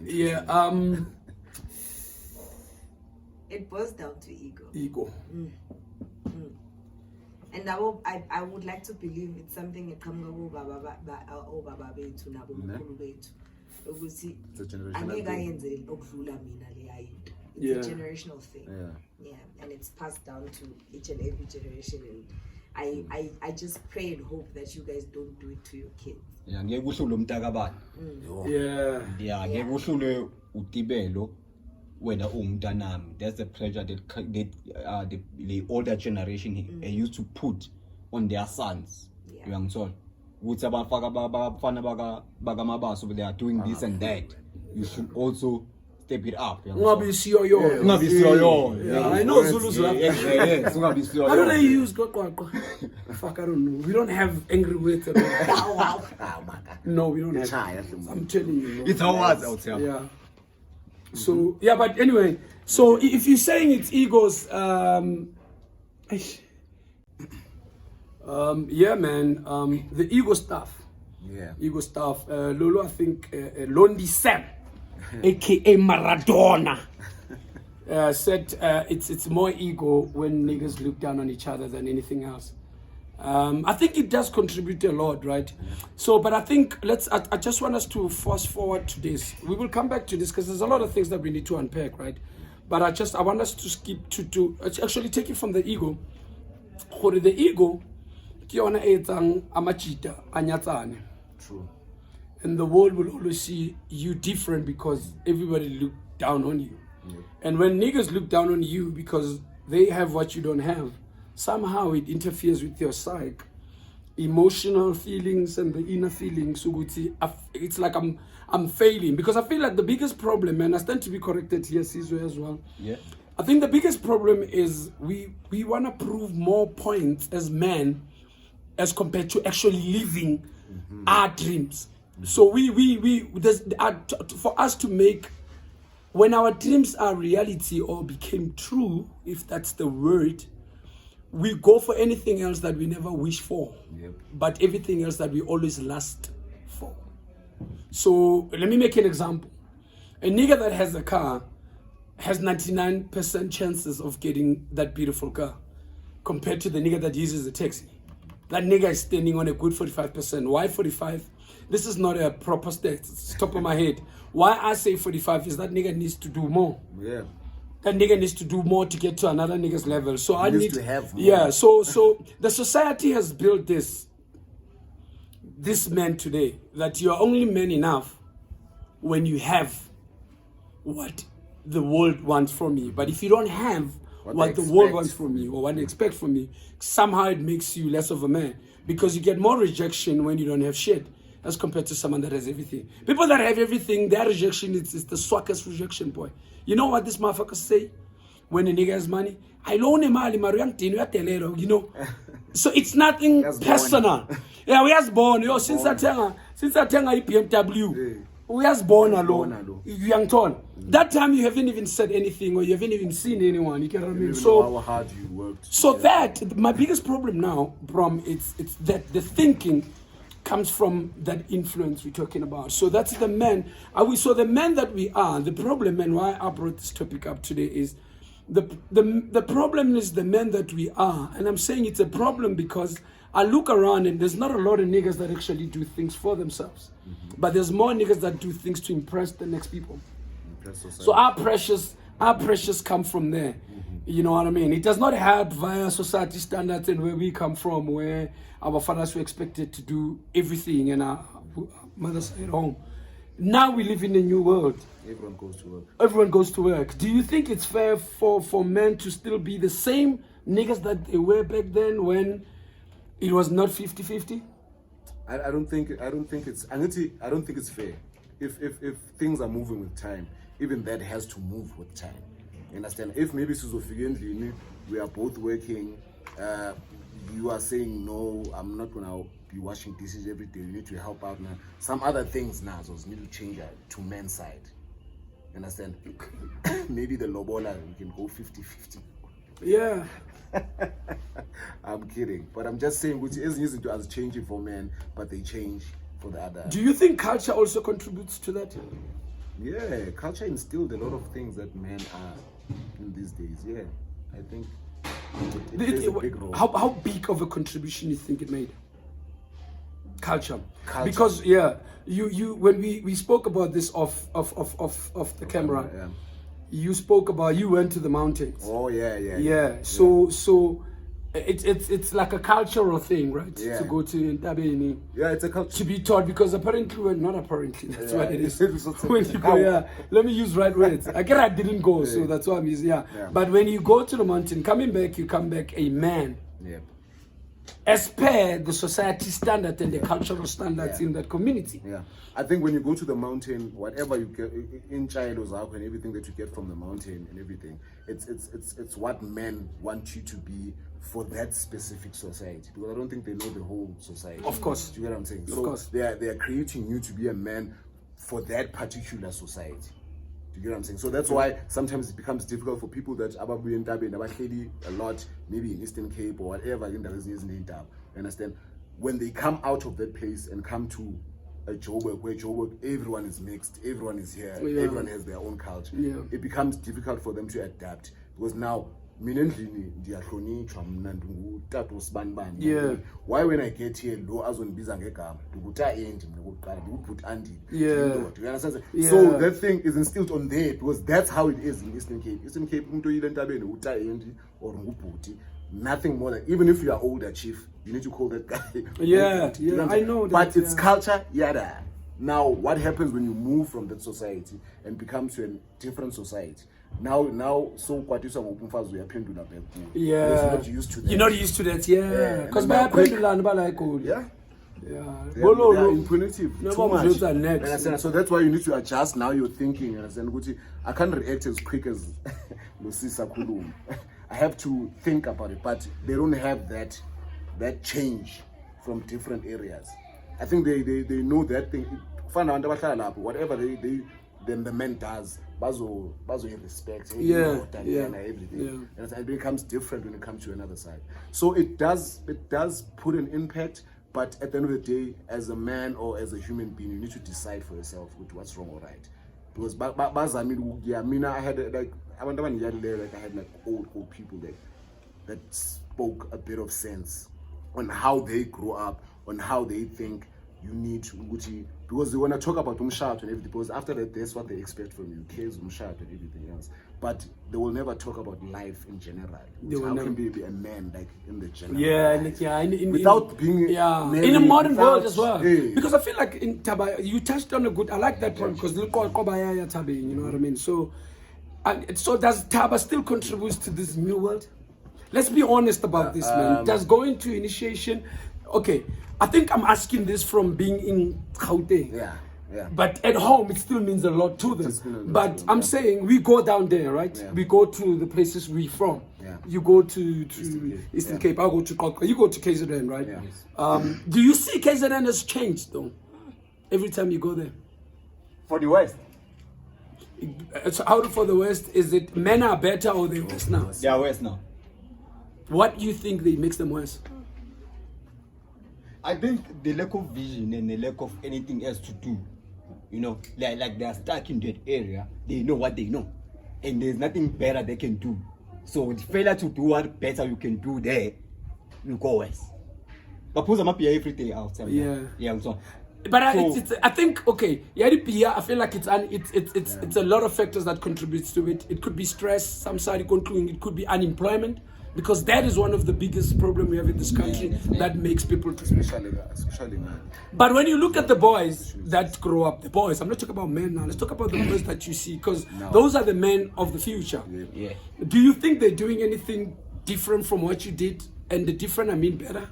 [SPEAKER 2] Yeah,
[SPEAKER 5] It boils down to ego.
[SPEAKER 2] ego.
[SPEAKER 5] And I would like to believe it's something that comes obaba bethu nabo mkhulu bethu ukuthi
[SPEAKER 3] It's a generational
[SPEAKER 5] angeke
[SPEAKER 3] thing.
[SPEAKER 5] ayenze okudlula mina leya into. It's
[SPEAKER 2] Yeah.
[SPEAKER 5] a generational thing. Yeah, and it's passed down to each and every generation. And I just pray and hope that you guys don't do it to your kids.
[SPEAKER 4] Yeah, ngeke uhlule umntakabani.
[SPEAKER 2] Yeah.
[SPEAKER 4] Yeah, ngeke uhlule utibelo wena umntanami. That's the pressure that the older generation used to put on their sons.
[SPEAKER 5] Yeah.
[SPEAKER 4] Uyangithola? Ukuthi abafana baka mabaso, they are doing this and that. You should also step it up.
[SPEAKER 2] Ungabi siyoyo.
[SPEAKER 4] Ungabi siyoyo.
[SPEAKER 2] Yeah, I know Zulu's love.
[SPEAKER 4] Yes, ungabi siyoyo.
[SPEAKER 2] How do they use Gokwakwa? Fuck, I don't know. We don't have angry words at all. No, we don't have. I'm telling you.
[SPEAKER 4] It's how was out here.
[SPEAKER 2] Yeah. So yeah, but anyway, so if you're saying it's egos, Yeah, man. The ego stuff.
[SPEAKER 3] Yeah.
[SPEAKER 2] Ego stuff. Lolo, I think Londi Sam, aka Maradona, said it's more ego when niggas look down on each other than anything else. I think it does contribute a lot, right? So, but I think I just want us to fast forward to this. We will come back to this because there's a lot of things that we need to unpack, right? But I want us to skip to actually take it from the ego. For the ego, kiona etang amachita anyatsane.
[SPEAKER 3] True.
[SPEAKER 2] And the world will always see you different because everybody look down on you.
[SPEAKER 3] Yep.
[SPEAKER 2] And when niggas look down on you because they have what you don't have, somehow it interferes with your psyche, emotional feelings and the inner feelings. It's like I'm failing because I feel like the biggest problem, and I stand to be corrected here, Sizwe, as well.
[SPEAKER 4] Yeah.
[SPEAKER 2] I think the biggest problem is we want to prove more points as men as compared to actually living our dreams. So for us to make, when our dreams are reality or became true, if that's the word, we go for anything else that we never wish for, but everything else that we always lust for. So let me make an example. A nigga that has a car has 99% chances of getting that beautiful car compared to the nigga that uses a taxi. That nigga is standing on a good 45%. Why 45? This is not a proper stat. It's top of my head. Why I say 45 is that nigga needs to do more.
[SPEAKER 3] Yeah.
[SPEAKER 2] That nigga needs to do more to get to another nigga's level. So I need
[SPEAKER 3] to have more.
[SPEAKER 2] Yeah, so the society has built this man today that you are only man enough when you have what the world wants from you. But if you don't have what the world wants from you or what they expect from you, somehow it makes you less of a man because you get more rejection when you don't have shit as compared to someone that has everything. People that have everything, their rejection is the swackest rejection, boy. You know what this motherfuckers say when a nigga has money? I loan him money, you know. So it's nothing personal. Yeah, we has born. Yo, since I tell BMW, we has born alone. Young ton. That time you haven't even said anything or you haven't even seen anyone. You get what I mean? So
[SPEAKER 3] how hard you worked.
[SPEAKER 2] So that my biggest problem now, Brom, it's that the thinking comes from that influence we're talking about. So that's the men. So the men that we are, the problem, and why I brought this topic up today is the problem is the men that we are. And I'm saying it's a problem because I look around and there's not a lot of niggas that actually do things for themselves. But there's more niggas that do things to impress the next people. So our pressures come from there. You know what I mean? It does not help via society standards and where we come from, where our fathers were expected to do everything and our mothers at home. Now we live in a new world.
[SPEAKER 3] Everyone goes to work.
[SPEAKER 2] Everyone goes to work. Do you think it's fair for men to still be the same niggas that they were back then when it was not 50-50?
[SPEAKER 3] I don't think it's fair. If things are moving with time, even that has to move with time. You understand? If maybe Suzofikendlini, we are both working, you are saying no, I'm not gonna be washing dishes every day, you need to help out now. Some other things now need to change to men's side. You understand? Maybe the lobola, we can go 50-50.
[SPEAKER 2] Yeah.
[SPEAKER 3] I'm kidding. But I'm just saying, which isn't easy to us changing for men, but they change for the other.
[SPEAKER 2] Do you think culture also contributes to that?
[SPEAKER 3] Yeah, culture instilled a lot of things that men are in these days. Yeah, I think it plays a big role.
[SPEAKER 2] How big of a contribution you think it made? Culture. Because you when we spoke about this off the camera,
[SPEAKER 3] yeah.
[SPEAKER 2] You spoke about you went to the mountains.
[SPEAKER 3] Oh yeah.
[SPEAKER 2] So it's like a cultural thing, right?
[SPEAKER 3] Yeah.
[SPEAKER 2] To go to Ntabeni.
[SPEAKER 3] Yeah, it's a culture.
[SPEAKER 2] To be taught, because apparently, well, not apparently, that's what it is.
[SPEAKER 3] It's
[SPEAKER 2] When you go, let me use right words. I didn't go, so that's why I'm using, But when you go to the mountain, coming back, you come back a man.
[SPEAKER 3] Yeah.
[SPEAKER 2] As per the society standard and the cultural standards in that community.
[SPEAKER 3] Yeah. I think when you go to the mountain, whatever you get in Chilo's out and everything that you get from the mountain and everything, it's what men want you to be for that specific society. Because I don't think they know the whole society.
[SPEAKER 2] Of course.
[SPEAKER 3] Do you get what I'm saying?
[SPEAKER 2] Of
[SPEAKER 3] course. They are creating you to be a man for that particular society. You get what I'm saying? So that's why sometimes it becomes difficult for people that ababuye Ntabeni, abahleli a lot, maybe in Eastern Cape or whatever, you You understand? When they come out of that place and come to a Joburg, where Joburg, everyone is mixed, everyone is here,
[SPEAKER 2] Yeah.
[SPEAKER 3] everyone has their own culture.
[SPEAKER 2] Yeah.
[SPEAKER 3] It becomes difficult for them to adapt because now, mina endlini ndiyahlonitshwa mna ndingutata usibani-bani.
[SPEAKER 2] Yeah.
[SPEAKER 3] Why when I get here lo azondibiza ngegama ndinguta endi mna kokuqala ndingubhuti andile.
[SPEAKER 2] Yeah.
[SPEAKER 3] You understand?
[SPEAKER 2] Yeah.
[SPEAKER 3] So that thing is instilled on there because that's how it is in Eastern Cape. Eastern Cape umuntu oyile entabeni uta endi or ngubhuti. Nothing more than, even if you are older, chief, you need to call that guy.
[SPEAKER 2] Yeah,
[SPEAKER 3] You
[SPEAKER 2] yeah,
[SPEAKER 3] what I'm
[SPEAKER 2] I
[SPEAKER 3] saying?
[SPEAKER 2] know that,
[SPEAKER 3] But it's
[SPEAKER 2] yeah.
[SPEAKER 3] culture, yada. Now, what happens when you move from that society and become to a different society? Now, so kwatiswa ngopumfazi uyaphendula back kuyo.
[SPEAKER 2] Yeah.
[SPEAKER 3] Because you're not used to that.
[SPEAKER 2] You're not used to that, yeah.
[SPEAKER 3] Yeah,
[SPEAKER 2] Because
[SPEAKER 3] and
[SPEAKER 2] by
[SPEAKER 3] now quick-
[SPEAKER 2] pendulum, but like oh,
[SPEAKER 3] Yeah.
[SPEAKER 2] yeah.
[SPEAKER 3] They
[SPEAKER 2] Bolo,
[SPEAKER 3] are
[SPEAKER 2] lo.
[SPEAKER 3] impunitive.
[SPEAKER 2] No,
[SPEAKER 3] Too
[SPEAKER 2] but
[SPEAKER 3] much.
[SPEAKER 2] results are next.
[SPEAKER 3] You understand? So that's why you need to adjust now your thinking. You understand? Ukuthi, I can't react as quick as Lusisa Kulum. I have to think about it, but they don't have that change from different areas. I think they know that thing. Whatever then the man does, bazo respect,
[SPEAKER 2] Yeah, yeah,
[SPEAKER 3] everything. And it becomes different when it comes to another side. So it does put an impact, but at the end of the day, as a man or as a human being, you need to decide for yourself what's wrong or right. Because I had like I had like old people that spoke a bit of sense on how they grow up, on how they think you need to, because they want to talk about umshado and everything, because after that, that's what they expect from you, kids, umshado and everything else. But they will never talk about life in general. How can they be a man like in the general
[SPEAKER 2] Yeah,
[SPEAKER 3] life?
[SPEAKER 2] yeah,
[SPEAKER 3] Without being
[SPEAKER 2] yeah, in a
[SPEAKER 3] married,
[SPEAKER 2] modern world
[SPEAKER 3] without-
[SPEAKER 2] as well.
[SPEAKER 3] Yeah.
[SPEAKER 2] Because I feel like in Taba, you touched on a good. I like that point because you know what I mean. So, so does Taba still contribute to this new world? Let's be honest about this, man. Does going to initiation? Okay, I think I'm asking this from being in Gauteng.
[SPEAKER 3] Yeah.
[SPEAKER 2] But at home, it still means a lot to them.
[SPEAKER 3] It still means a
[SPEAKER 2] But
[SPEAKER 3] lot,
[SPEAKER 2] I'm
[SPEAKER 3] yeah.
[SPEAKER 2] saying we go down there, right?
[SPEAKER 3] Yeah.
[SPEAKER 2] We go to the places we from.
[SPEAKER 3] Yeah.
[SPEAKER 2] You go to
[SPEAKER 3] Cape.
[SPEAKER 2] Eastern
[SPEAKER 3] Yeah.
[SPEAKER 2] Cape. I go to Kokko. You go to KZN, right?
[SPEAKER 3] Yeah.
[SPEAKER 2] Do you see KZN has changed though? Every time you go there.
[SPEAKER 4] For the West,
[SPEAKER 2] So out for the West, is it men are better or they worse now?
[SPEAKER 4] they are West now.
[SPEAKER 2] What do you think they makes them worse?
[SPEAKER 4] I think the lack of vision and the lack of anything else to do, you know, like they are stuck in that area. They know what they know, and there's nothing better they can do. So the failure to do what better you can do there, you go west. But put them up here every day outside.
[SPEAKER 2] Yeah.
[SPEAKER 4] Yeah. So,
[SPEAKER 2] But
[SPEAKER 4] so,
[SPEAKER 2] I think okay, yeah, I feel like it's a lot of factors that contributes to it. It could be stress, some side concluding it could be unemployment, because that is one of the biggest problems we have in this country that makes people.
[SPEAKER 3] Especially man.
[SPEAKER 2] But when you look at the boys that grow up, the boys, I'm not talking about men now. Let's talk about the boys that you see, because those are the men of the future.
[SPEAKER 4] yeah.
[SPEAKER 2] Do you think they're doing anything different from what you did, and the different I mean better?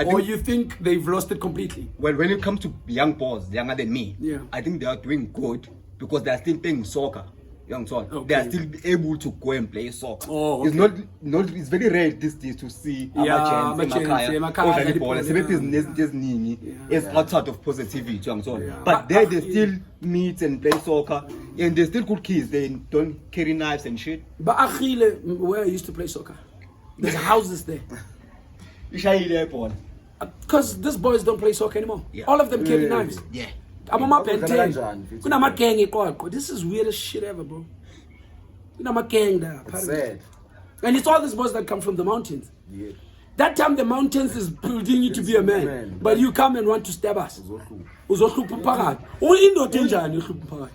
[SPEAKER 2] Or you think they've lost it completely?
[SPEAKER 4] Well, when it comes to young boys, younger than me,
[SPEAKER 2] Yeah.
[SPEAKER 4] I think they are doing good because they are still playing soccer. Young son,
[SPEAKER 2] Okay.
[SPEAKER 4] they are still able to go and play soccer.
[SPEAKER 2] Oh,
[SPEAKER 4] It's not. It's very rare these days to see
[SPEAKER 2] Yeah,
[SPEAKER 4] emakhaya
[SPEAKER 2] emakhaya
[SPEAKER 4] odlala
[SPEAKER 2] ibhola,
[SPEAKER 4] ibhola sebebhizinesi eziningi
[SPEAKER 2] Yeah.
[SPEAKER 4] is outside of positivity, young son.
[SPEAKER 2] Yeah.
[SPEAKER 4] But there they still meet and play soccer, and they're still good kids. They don't carry knives and shit.
[SPEAKER 2] But Achille, where I used to play soccer, there's houses there.
[SPEAKER 4] Ishayile ibhola.
[SPEAKER 2] Because these boys don't play soccer anymore.
[SPEAKER 4] Yeah.
[SPEAKER 2] All of them carry knives.
[SPEAKER 4] Yeah.
[SPEAKER 2] I'm on my pen
[SPEAKER 3] Bakudlala
[SPEAKER 2] 10.
[SPEAKER 3] kanjani,
[SPEAKER 2] Kuna gang eqwaqwa. This is weirdest shit ever, bro. Kuna gang there.
[SPEAKER 3] It's
[SPEAKER 2] apparently.
[SPEAKER 3] sad.
[SPEAKER 2] And it's all these boys that come from the mountains.
[SPEAKER 3] Yeah.
[SPEAKER 2] That time the mountains is building you to be a man. But you come and want to stab us. Uzohlupha umphakathi. Uyindoda enjani uhlupha umphakathi?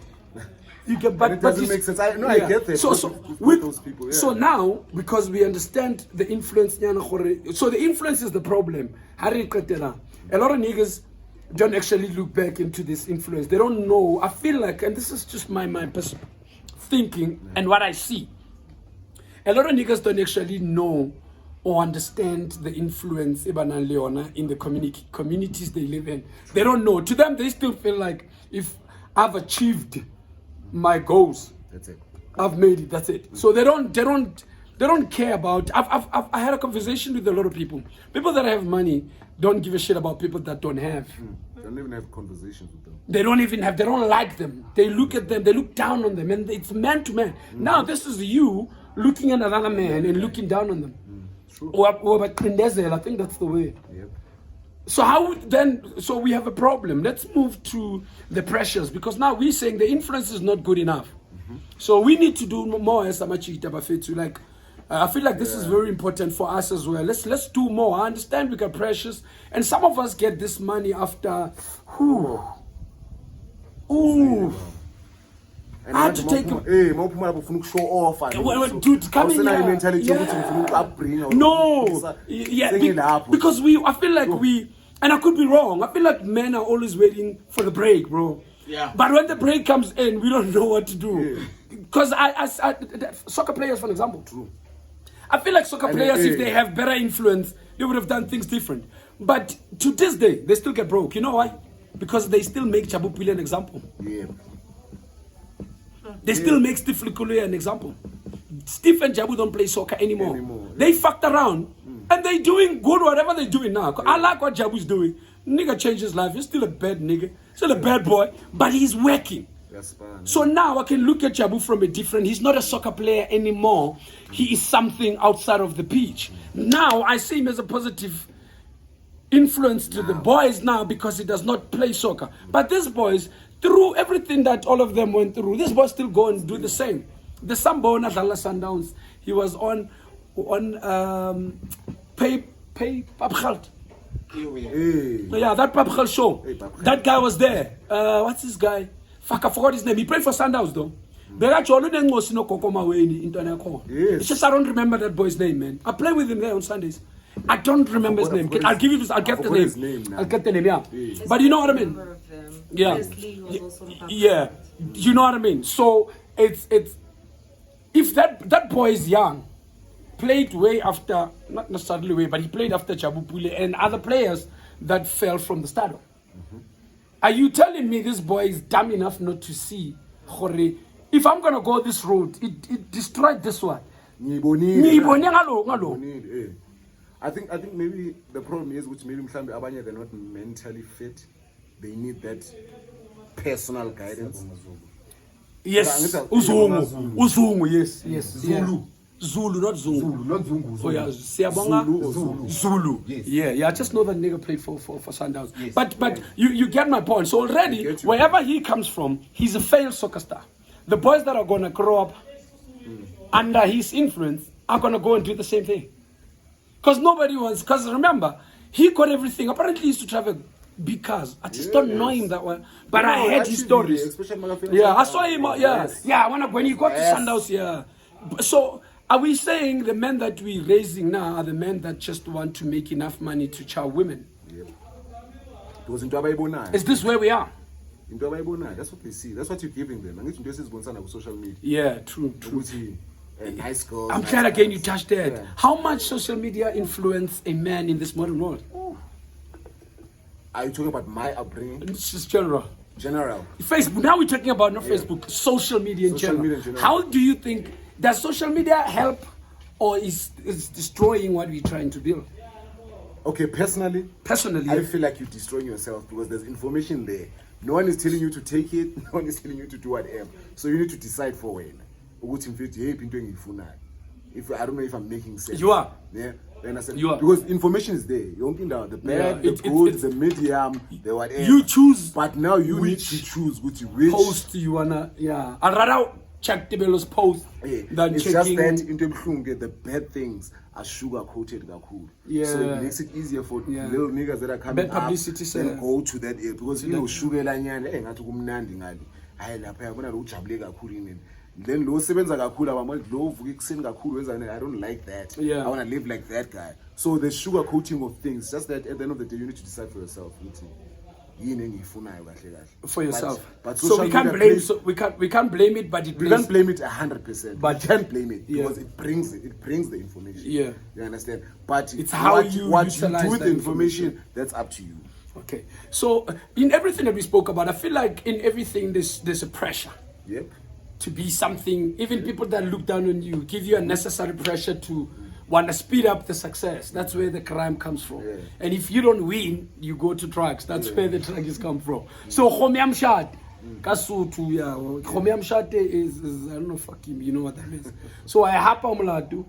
[SPEAKER 2] You get,
[SPEAKER 3] And it doesn't make sense. I get that.
[SPEAKER 2] So
[SPEAKER 3] with those people, yeah.
[SPEAKER 2] So now, because we understand the influence, so the influence is the problem. A lot of niggas don't actually look back into this influence. They don't know. I feel like, and this is just my thinking and what I see. A lot of niggas don't actually know or understand the influence Ibana Leona in the communities they live in. They don't know. To them, they still feel like if I've achieved my goals,
[SPEAKER 3] That's it.
[SPEAKER 2] I've made it. That's it. So they don't care about. I had a conversation with a lot of people. People that have money don't give a shit about people that don't have.
[SPEAKER 3] They don't even have conversations with them.
[SPEAKER 2] They don't even have. They don't like them. They look at them. They look down on them, and it's man to man. Now this is you looking at another man and looking down on them.
[SPEAKER 3] True.
[SPEAKER 2] Or I think that's the way.
[SPEAKER 3] Yep.
[SPEAKER 2] So how then? So we have a problem. Let's move to the pressures, because now we're saying the influence is not good enough. So we need to do more as Samachita Bafetu. Like, I feel like this is very important for us as well. Let's do more. I understand we got pressures, and some of us get this money after.
[SPEAKER 3] And
[SPEAKER 2] I had to take
[SPEAKER 3] show off.
[SPEAKER 2] Dude, come in here.
[SPEAKER 3] Mentality
[SPEAKER 2] Because I feel like and I could be wrong. I feel like men are always waiting for the break, bro.
[SPEAKER 4] Yeah.
[SPEAKER 2] But when the break comes in, we don't know what to do. Because I soccer players, for example, true. I feel like soccer players, if they have better influence, they would have done things different. But to this day, they still get broke. You know why? Because they still make Chabu Pile an example.
[SPEAKER 3] Yeah.
[SPEAKER 2] They still make Steve Likule an example. Steve and Jabu don't play soccer anymore. They fucked around and they doing good whatever they're doing now. I like what Jabu's doing. Nigga changed his life. He's still a bad nigga. Still a bad boy. But he's working. So now I can look at Jabu from a different. He's not a soccer player anymore. He is something outside of the pitch. Now I see him as a positive influence to the boys now, because he does not play soccer. But these boys, through everything that all of them went through, these boys still go and do the same. The Sambo Nadala Sundowns, he was on Pay Papgeld. Yeah, that Papgeld show. That guy was there. What's this guy? Fuck, I forgot his name. He played for Sundowns though. Yes. It's just I don't remember that boy's name, man. I play with him there on Sundays. I don't remember his name. I'll give you this. I'll get the name. I'll get the name. Yeah. But you know what I mean. Yeah. Yeah. You know what I mean. So it's if that boy is young, played way after, not necessarily way, but he played after Jabu Pule and other players that fell from the start. Are you telling me this boy is dumb enough not to see, if I'm gonna go this road, it destroyed this one?
[SPEAKER 3] I think maybe the problem is which maybe they're not mentally fit. They need that personal guidance.
[SPEAKER 2] Yes, Uzungu, yes. Zulu, not Zungu. Oh yeah, Zulu. Yes. Yeah. I just know that nigga played for Sundowns. Yes. But you get my point. So already, wherever he comes from, he's a failed soccer star. The boys that are gonna grow up under his influence are gonna go and do the same thing. Because nobody wants. Because remember, he got everything. Apparently, he used to travel big cars. I just don't know him that well. But I heard his stories. Yeah, I saw him. Yeah. When he got to Sundowns, yeah. So. Are we saying the men that we're raising now are the men that just want to make enough money to chow women?
[SPEAKER 3] Yep.
[SPEAKER 2] Is this where we are?
[SPEAKER 3] That's what they see. That's what you're giving them. On social media.
[SPEAKER 2] Yeah, true.
[SPEAKER 3] Nice girls.
[SPEAKER 2] I'm glad again you touched that. Yeah. How much social media influence a man in this modern world?
[SPEAKER 3] Are you talking about my upbringing?
[SPEAKER 2] It's just general. Facebook. Now we're talking about not Facebook. Social media in general. How do you think? Does social media help, or is destroying what we're trying to build?
[SPEAKER 3] Okay, personally, I feel like you're destroying yourself, because there's information there. No one is telling you to take it. No one is telling you to do whatever. So you need to decide for when. If I don't know if I'm making sense.
[SPEAKER 2] You are.
[SPEAKER 3] Yeah. Then I said,
[SPEAKER 2] you are.
[SPEAKER 3] Because information is there. You're the bad, the good, the medium, the whatever.
[SPEAKER 2] You choose.
[SPEAKER 3] But now you need to choose which
[SPEAKER 2] post you wanna. Yeah. I'd rather check Tibelo's post than
[SPEAKER 3] it's
[SPEAKER 2] checking.
[SPEAKER 3] Just that the bad things are sugar coated.
[SPEAKER 2] Yeah.
[SPEAKER 3] So it makes it easier for little niggas that are coming
[SPEAKER 2] bad publicity
[SPEAKER 3] up and go to that area, because you know sugar lanyana ngathi kumnandi ngali. Hayi lapha yabona lo ujabule kakhulu. Then lo sebenza kakhulu abamali lo vuka ekuseni kakhulu wenza. I don't like that.
[SPEAKER 2] Yeah.
[SPEAKER 3] I want to live like that guy. So the sugar coating of things, just that at the end of the day you need to decide for yourself.
[SPEAKER 2] For yourself.
[SPEAKER 3] But
[SPEAKER 2] so we can't blame. We can't blame it, but
[SPEAKER 3] we can't blame it 100%. But you can't blame it because it brings the information.
[SPEAKER 2] Yeah,
[SPEAKER 3] you understand. But
[SPEAKER 2] it's how
[SPEAKER 3] what
[SPEAKER 2] you
[SPEAKER 3] do with the information. That's up to you.
[SPEAKER 2] Okay. So in everything that we spoke about, I feel like in everything there's a pressure.
[SPEAKER 3] Yep.
[SPEAKER 2] To be something. Even people that look down on you give you a necessary pressure to want to speed up the success. That's where the crime comes from. Yeah. And if you don't win, you go to drugs. That's where the drugs come from. So Khomiam Shad, Kasutu, Khomiam Shad is I don't know, fuck him, you know what that means. So I hapa umladu,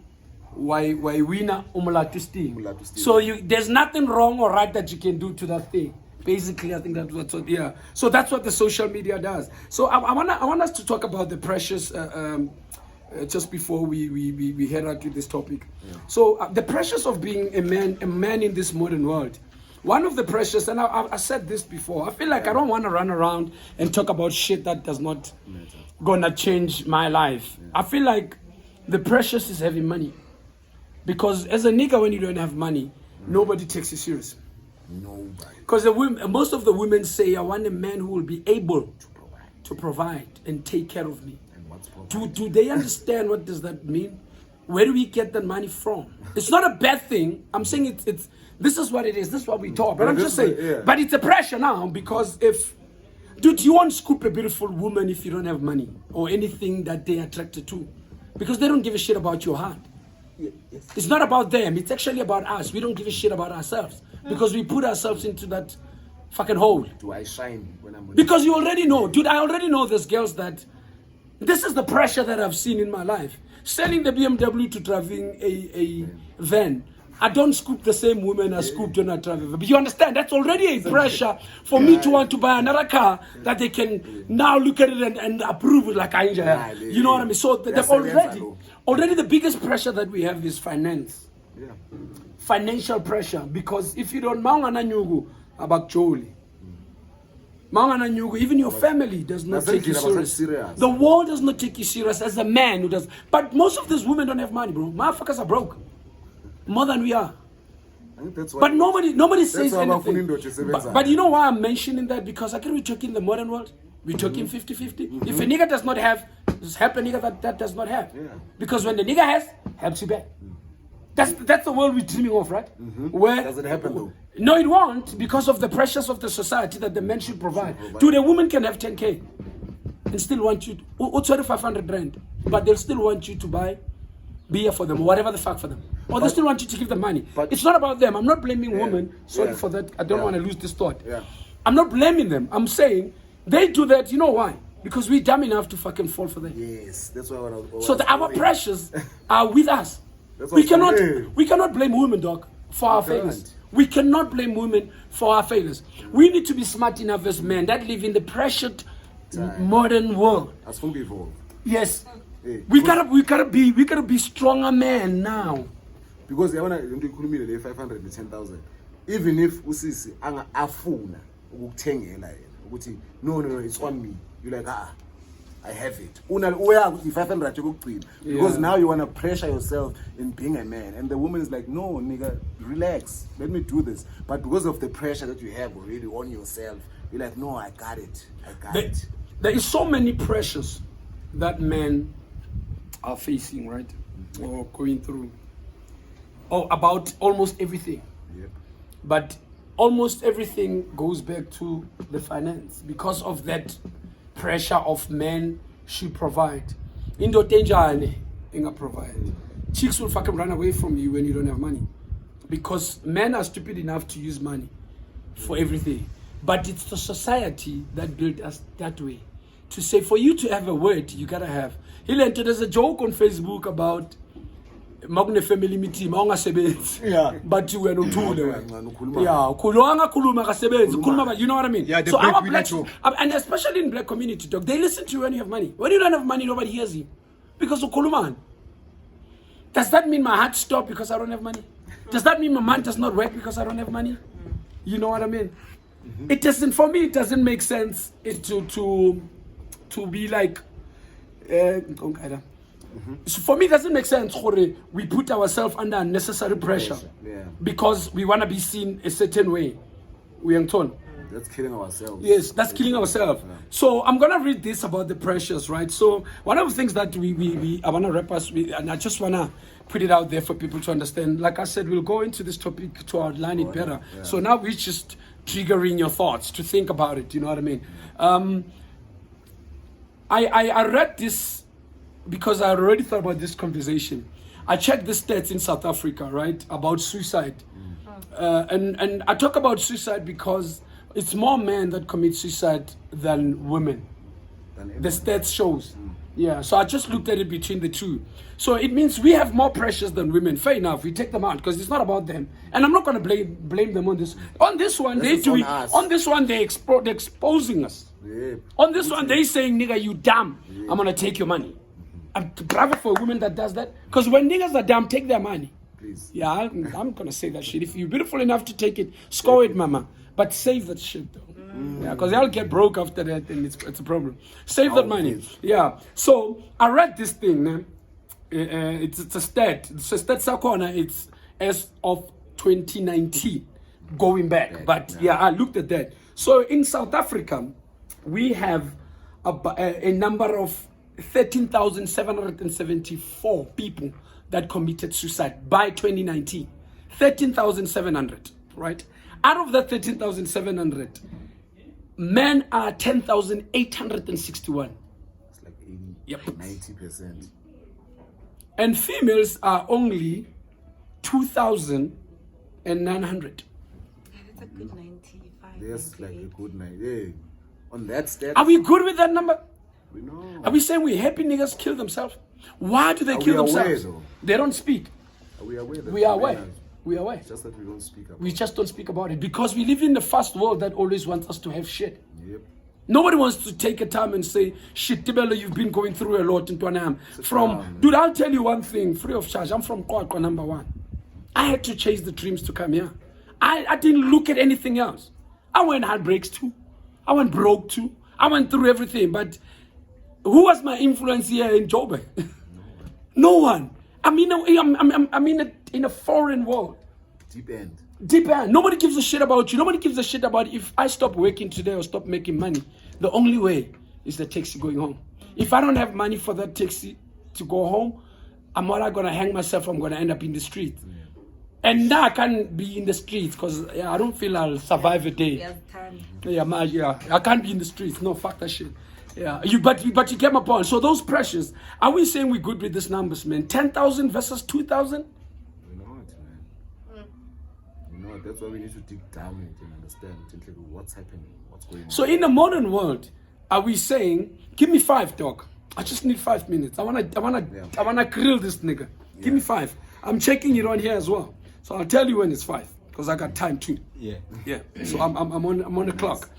[SPEAKER 2] why winner umulato steam.
[SPEAKER 3] Umulato steam.
[SPEAKER 2] So there's nothing wrong or right that you can do to that thing. Basically, I think that's what yeah. So that's what the social media does. So I want us to talk about the pressures just before we head out to this topic. Yeah. So the pressures of being a man in this modern world. One of the pressures, and I said this before, I feel like I don't want to run around and talk about shit that does not gonna change my life. Yeah. I feel like the pressures is having money. Because as a nigga, when you don't have money, nobody takes you serious.
[SPEAKER 3] Nobody.
[SPEAKER 2] Because most of the women say, I want a man who will be able to provide and take care of me.
[SPEAKER 3] And what's
[SPEAKER 2] do they understand what does that mean? Where do we get that money from? It's not a bad thing. I'm saying it's this is what it is. This is what we talk. But I'm just saying, but it's a pressure now because dude, you won't scoop a beautiful woman if you don't have money or anything that they're attracted to. Because they don't give a shit about your heart. Yes. It's not about them. It's actually about us. We don't give a shit about ourselves because we put ourselves into that fucking hole.
[SPEAKER 3] Do I shine when I'm with
[SPEAKER 2] Because you already know, dude. I already know there's girls that this is the pressure that I've seen in my life. Selling the BMW to driving a van. I don't scoop the same woman I scooped when I travel. But you understand? That's already a pressure for me to want to buy another car that they can now look at it and approve it like I enjoy. You know what I mean? So already the biggest pressure that we have is finance.
[SPEAKER 3] Yeah.
[SPEAKER 2] Financial pressure. Because if you don't maungana nyugu about Jolie. Maungana nyugu, even your family does not take you serious. The world does not take you serious as a man who does. But most of these women don't have money, bro. Motherfuckers are broke. More than we are.
[SPEAKER 3] I think that's why
[SPEAKER 2] but nobody says anything.
[SPEAKER 3] But
[SPEAKER 2] you know why I'm mentioning that? Because I can we talk in the modern world. We're talking 50-50. If a nigga does not have, just help a nigga that does not have.
[SPEAKER 3] Yeah.
[SPEAKER 2] Because when the nigga has, helps you back. That's the world we're dreaming of, right? Where
[SPEAKER 3] doesn't happen though.
[SPEAKER 2] No, it won't because of the pressures of the society that the men should provide. Dude, a woman can have 10K and still want you, or 500 rand, but they'll still want you to buy beer for them, or whatever the fuck for them. Or they still want you to give them money. It's not about them. I'm not blaming women. Sorry for that. I don't want to lose this thought.
[SPEAKER 3] Yeah.
[SPEAKER 2] I'm not blaming them. I'm saying they do that. You know why? Because we're dumb enough to fucking fall for that.
[SPEAKER 3] Yes, that's why
[SPEAKER 2] our pressures are with us. We cannot blame women, dog, for our failures. We cannot blame women for our failures. We need to be smart enough as men that live in the pressured modern world.
[SPEAKER 3] As from before.
[SPEAKER 2] Yes. We gotta be stronger men now.
[SPEAKER 3] Because yabona into ikhulumile le 500 le 10,000. Even if usisi afuna ukukuthengela yena ukuthi no it's on me. You're like I have it. Uya 500 ukugcina because now you want to pressure yourself in being a man and the woman is like no nigga relax, let me do this. But because of the pressure that you have already on yourself, you're like no I got it. There
[SPEAKER 2] is so many pressures that men are facing, right? Or going through. Or about almost everything.
[SPEAKER 3] Yep.
[SPEAKER 2] But almost everything goes back to the finance because of that pressure of men should provide. Indotenjane inga provide. Chicks will fucking run away from you when you don't have money. Because men are stupid enough to use money for everything. But it's the society that built us that way. To say for you to have a word, you gotta have. There's a joke on Facebook about Magne family meeting, but you were not told. You know what I mean?
[SPEAKER 4] Yeah,
[SPEAKER 2] so our black, and especially in black community, dog, they listen to you when you have money. When you don't have money, nobody hears you. Because of Kuluman. Does that mean my heart stopped because I don't have money? Does that mean my mind does not work because I don't have money? You know what I mean? It doesn't, for me, it doesn't make sense to be like, so for me, it doesn't make sense. We put ourselves under unnecessary pressure because we want to be seen a certain way.
[SPEAKER 3] That's killing ourselves.
[SPEAKER 2] Yes, that's killing ourselves. Yeah. So I'm gonna read this about the pressures, right? So one of the things that I wanna wrap us with, and I just wanna put it out there for people to understand. Like I said, we'll go into this topic to outline it better. Yeah. So now we're just triggering your thoughts to think about it. You know what I mean? I read this because I already thought about this conversation. I checked the stats in South Africa, right, about suicide. And I talk about suicide because it's more men that commit suicide than women. the stats shows. Yeah, so I just looked at it between the two. So it means we have more pressures than women. Fair enough, we take them out because it's not about them. And I'm not going to blame them on this. On this one, they
[SPEAKER 3] This is
[SPEAKER 2] do
[SPEAKER 3] on
[SPEAKER 2] it.
[SPEAKER 3] us.
[SPEAKER 2] On this one, they're exposing us.
[SPEAKER 3] Yeah.
[SPEAKER 2] On this one, they saying, nigga, you dumb. I'm going to take your money. I'm bravo for a woman that does that. Because when niggas are dumb, take their money.
[SPEAKER 3] Please.
[SPEAKER 2] Yeah, I'm going to say that shit. If you're beautiful enough to take it, score it, mama. But save that shit, though. Yeah, because they'll get broke after that, and it's a problem. Save that money. Yeah. So I read this thing, man. It's a stat. It's a stat Sakona. It's as of 2019, going back. But yeah, I looked at that. So in South Africa, we have a number of 13,774 people that committed suicide by 2019. 13,700, right? Out of that 13,700, men are 10,861.
[SPEAKER 3] It's like 80,
[SPEAKER 2] Yep.
[SPEAKER 3] 90%.
[SPEAKER 2] And females are only 2,900.
[SPEAKER 5] That's a good 95.
[SPEAKER 3] That's like a
[SPEAKER 5] 98.
[SPEAKER 3] good night. Yeah. On that stat,
[SPEAKER 2] Are we good with that number?
[SPEAKER 3] we know.
[SPEAKER 2] Are we saying we happy niggas kill themselves? Why do they
[SPEAKER 3] Are
[SPEAKER 2] kill
[SPEAKER 3] we aware,
[SPEAKER 2] themselves?
[SPEAKER 3] though?
[SPEAKER 2] They don't speak.
[SPEAKER 3] Are we aware that
[SPEAKER 2] We are
[SPEAKER 3] men
[SPEAKER 2] aware. We are aware.
[SPEAKER 3] It's just that we don't speak about
[SPEAKER 2] We just don't speak about it because we live in the fast world that always wants us to have shit.
[SPEAKER 3] it. Yep.
[SPEAKER 2] Nobody wants to take a time and say, shit, Tibelo, you've been going through a lot in Twanam.
[SPEAKER 3] down,
[SPEAKER 2] Dude, I'll tell you one thing, free of charge. I'm from Kwakwa, number 1. I had to chase the dreams to come here. I didn't look at anything else. I went heartbreaks too. I went broke too. I went through everything. But who was my influence here in Joburg? No one. I'm in a foreign world.
[SPEAKER 3] Deep end.
[SPEAKER 2] Deep end. Nobody gives a shit about you. Nobody gives a shit about if I stop working today or stop making money. The only way is the taxi going home. If I don't have money for that taxi to go home, I'm not going to hang myself. I'm going to end up in the street. And now I can't be in the streets because I don't feel I'll survive a day.
[SPEAKER 5] Yes, time.
[SPEAKER 2] Yeah, I can't be in the streets. No, fuck that shit. Yeah, but you get my point. So those pressures, are we saying we're good with these numbers, man? 10,000 versus 2,000?
[SPEAKER 3] We know it, man. You know it. That's why we need to dig down and understand what's happening, what's going on.
[SPEAKER 2] So in the modern world, are we saying, give me 5, dog. I just need 5 minutes. I wanna grill this nigga. Give me 5. I'm checking it on here as well. So I'll tell you when it's 5, because I got time too.
[SPEAKER 4] Yeah.
[SPEAKER 2] Yeah. So I'm on the clock.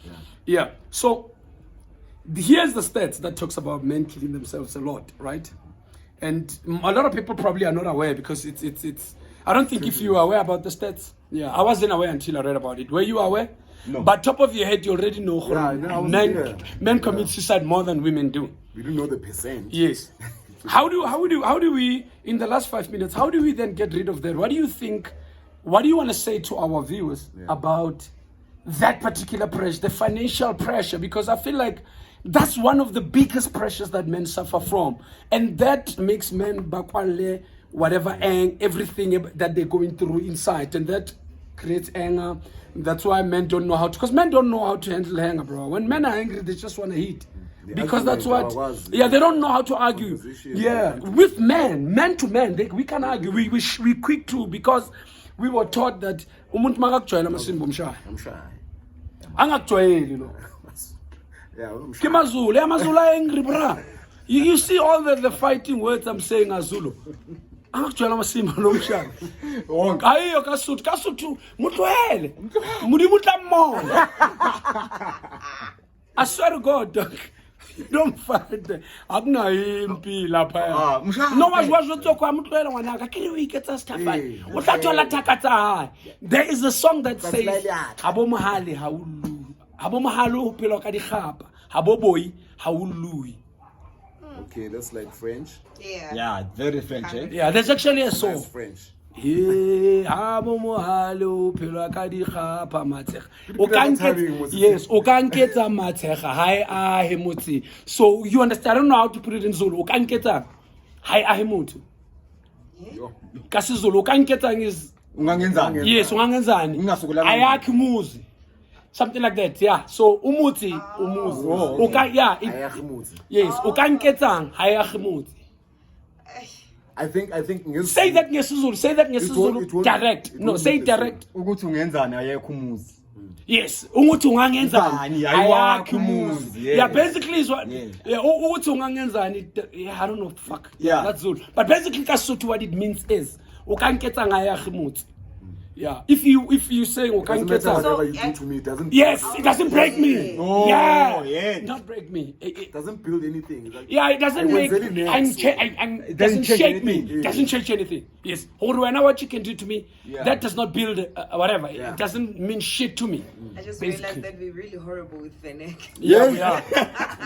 [SPEAKER 2] Yeah. So here's the stats that talks about men killing themselves a lot, right? And a lot of people probably are not aware because it's I don't think if you are aware about the stats. Yeah, I wasn't aware until I read about it. Were you aware?
[SPEAKER 4] No.
[SPEAKER 2] But top of your head, you already know men commit suicide more than women do.
[SPEAKER 3] We don't know the percent.
[SPEAKER 2] Yes. How do we in the last 5 minutes? How do we then get rid of that? What do you think? What do you want to say to our viewers about that particular pressure, the financial pressure? Because I feel like that's one of the biggest pressures that men suffer from, and that makes men bakwale whatever everything that they're going through inside, and that creates anger. That's why men don't know how to, because men don't know how to handle anger, bro. When men are angry, they just want to hit. Because that's what, they don't know how to argue. Yeah, with men to men, we can argue. We quick to, because we were taught that umuntu makakujwayela amasimba umshaya.
[SPEAKER 3] I'm shy.
[SPEAKER 2] Angakujwayeli lo.
[SPEAKER 3] Yeah, I'm shy.
[SPEAKER 2] Ke maZulu, amaZulu are angry, bra. You see all the fighting words I'm saying as Zulu. Angakujwayela amasimba lo umshaya. Ayiyo kasuthu mutlwele. Modimo tla mmona. I swear to God, dog. Don't fight. Akunaimpi lapha. No was to kwa mutlwela ngwanaka ke o iketsa stafane. O tla thola thakatsa hae. There is a song that says habo mohale ha ullu. Habo mohale o phela ka digapa. Habo boy ha ullu.
[SPEAKER 3] Okay, that's like French.
[SPEAKER 5] Yeah.
[SPEAKER 4] Yeah, very French, eh?
[SPEAKER 2] Yeah, there's actually a song.
[SPEAKER 3] That's French.
[SPEAKER 2] Habo mohale o phela ka digapa matshega. O kan yes, o kan ketsa matshega hae a he motse. So you understand, I don't know how to put it in Zulu. O kan ketsa hae a he motho. Ka siZulu o kan ketsa is
[SPEAKER 4] Ungangenzani?
[SPEAKER 2] yes, ungangenzani.
[SPEAKER 4] Ungasukula
[SPEAKER 2] Ayakhi umuzi. Something like that, yeah. So umuzi, umuzi. O ka
[SPEAKER 3] Ayakhimuzi.
[SPEAKER 2] yes, o kan ketsang hae a umuzi.
[SPEAKER 3] I think
[SPEAKER 2] Say that ngesizulu, say that ngesizulu
[SPEAKER 3] it won't-
[SPEAKER 2] direct.
[SPEAKER 3] it
[SPEAKER 2] No,
[SPEAKER 3] won't
[SPEAKER 2] say
[SPEAKER 3] be the same.
[SPEAKER 2] direct.
[SPEAKER 4] Ukuthi ungenzani ayekho umuzi.
[SPEAKER 2] Yes, ukuthi ungangenzani
[SPEAKER 4] Ngani,
[SPEAKER 2] ayakhi
[SPEAKER 4] ayakhi
[SPEAKER 2] umuzi.
[SPEAKER 4] umuzi,
[SPEAKER 2] Yeah,
[SPEAKER 4] yes.
[SPEAKER 2] basically is what
[SPEAKER 4] Yeah.
[SPEAKER 2] yeah, ukuthi ungangenzani I don't know fuck.
[SPEAKER 4] Yeah.
[SPEAKER 2] That's all. But basically kasuthu what it means is ukanketsa ngayakhi umuzi. Yeah, if you say
[SPEAKER 3] Doesn't matter
[SPEAKER 2] ukanketsa
[SPEAKER 3] whatever you do to me, it doesn't.
[SPEAKER 2] yes, it doesn't break me.
[SPEAKER 4] Oh,
[SPEAKER 2] yeah,
[SPEAKER 4] yeah.
[SPEAKER 2] not break me.
[SPEAKER 3] It doesn't build anything. It's like,
[SPEAKER 2] Yeah, it doesn't make
[SPEAKER 3] It
[SPEAKER 2] and it doesn't
[SPEAKER 4] change
[SPEAKER 2] shake me.
[SPEAKER 4] anything.
[SPEAKER 2] It doesn't change anything. Yes, or I know what you can do to me.
[SPEAKER 4] Yeah.
[SPEAKER 2] That does not build whatever.
[SPEAKER 3] Yeah.
[SPEAKER 2] It doesn't mean shit to me.
[SPEAKER 5] I just
[SPEAKER 2] Basically.
[SPEAKER 5] realized that we're really horrible with the neck.
[SPEAKER 2] Yeah, we are.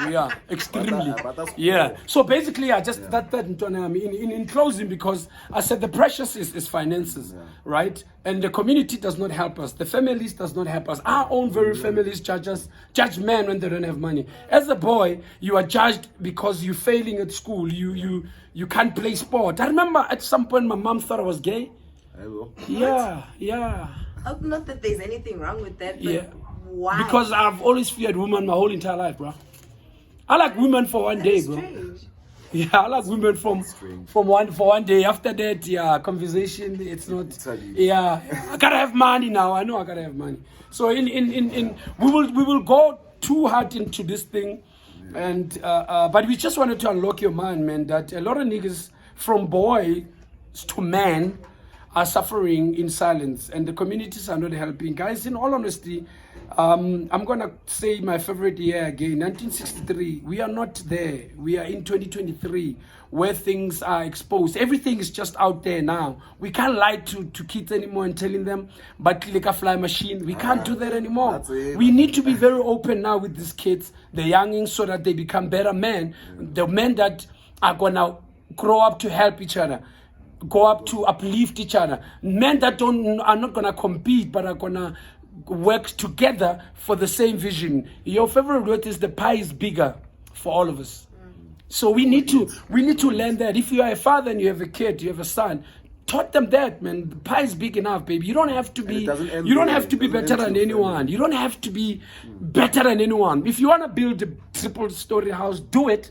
[SPEAKER 2] We are extremely.
[SPEAKER 3] But that's cool.
[SPEAKER 2] Yeah. So basically, I just that in closing, because I said the precious is finances, right? And the community does not help us. The families does not help us. Our own very families judge men when they don't have money. As a boy, you are judged because you're failing at school. You can't play sport. I remember at some point my mom thought I was gay.
[SPEAKER 3] Hello.
[SPEAKER 2] Yeah.
[SPEAKER 5] Not that there's anything wrong with that, but
[SPEAKER 2] Yeah.
[SPEAKER 5] why?
[SPEAKER 2] Because I've always feared women my whole entire life, bro. I like women for one day,
[SPEAKER 5] That's
[SPEAKER 2] bro.
[SPEAKER 5] strange.
[SPEAKER 2] Yeah, I like women for one day. After that, yeah, conversation. It's not. Yeah, I gotta have money now. I know I gotta have money. So we will go too hard into this thing, and but we just wanted to unlock your mind, man. That a lot of niggas from boy to man are suffering in silence, and the communities are not helping. Guys, in all honesty, I'm gonna say my favorite year again, 1963. We are not there. We are in 2023, where things are exposed. Everything is just out there now. We can't lie to kids anymore and telling them, but like a fly machine. We can't do that anymore.
[SPEAKER 3] That's it.
[SPEAKER 2] We need to be very open now with these kids, the youngins, so that they become better men. The men that are gonna grow up to help each other, go up to uplift each other. Men that are not gonna compete, but are gonna work together for the same vision. Your favorite word is the pie is bigger for all of us. So we need to learn that. If you are a father and you have a kid, you have a son, taught them that, man. The pie is big enough, baby. You don't have to be.
[SPEAKER 3] it doesn't end
[SPEAKER 2] You don't
[SPEAKER 3] there.
[SPEAKER 2] have to be
[SPEAKER 3] It doesn't
[SPEAKER 2] better
[SPEAKER 3] end
[SPEAKER 2] than
[SPEAKER 3] too
[SPEAKER 2] anyone.
[SPEAKER 3] early.
[SPEAKER 2] You don't have to be better than anyone. If you want to build a triple-story house, do it.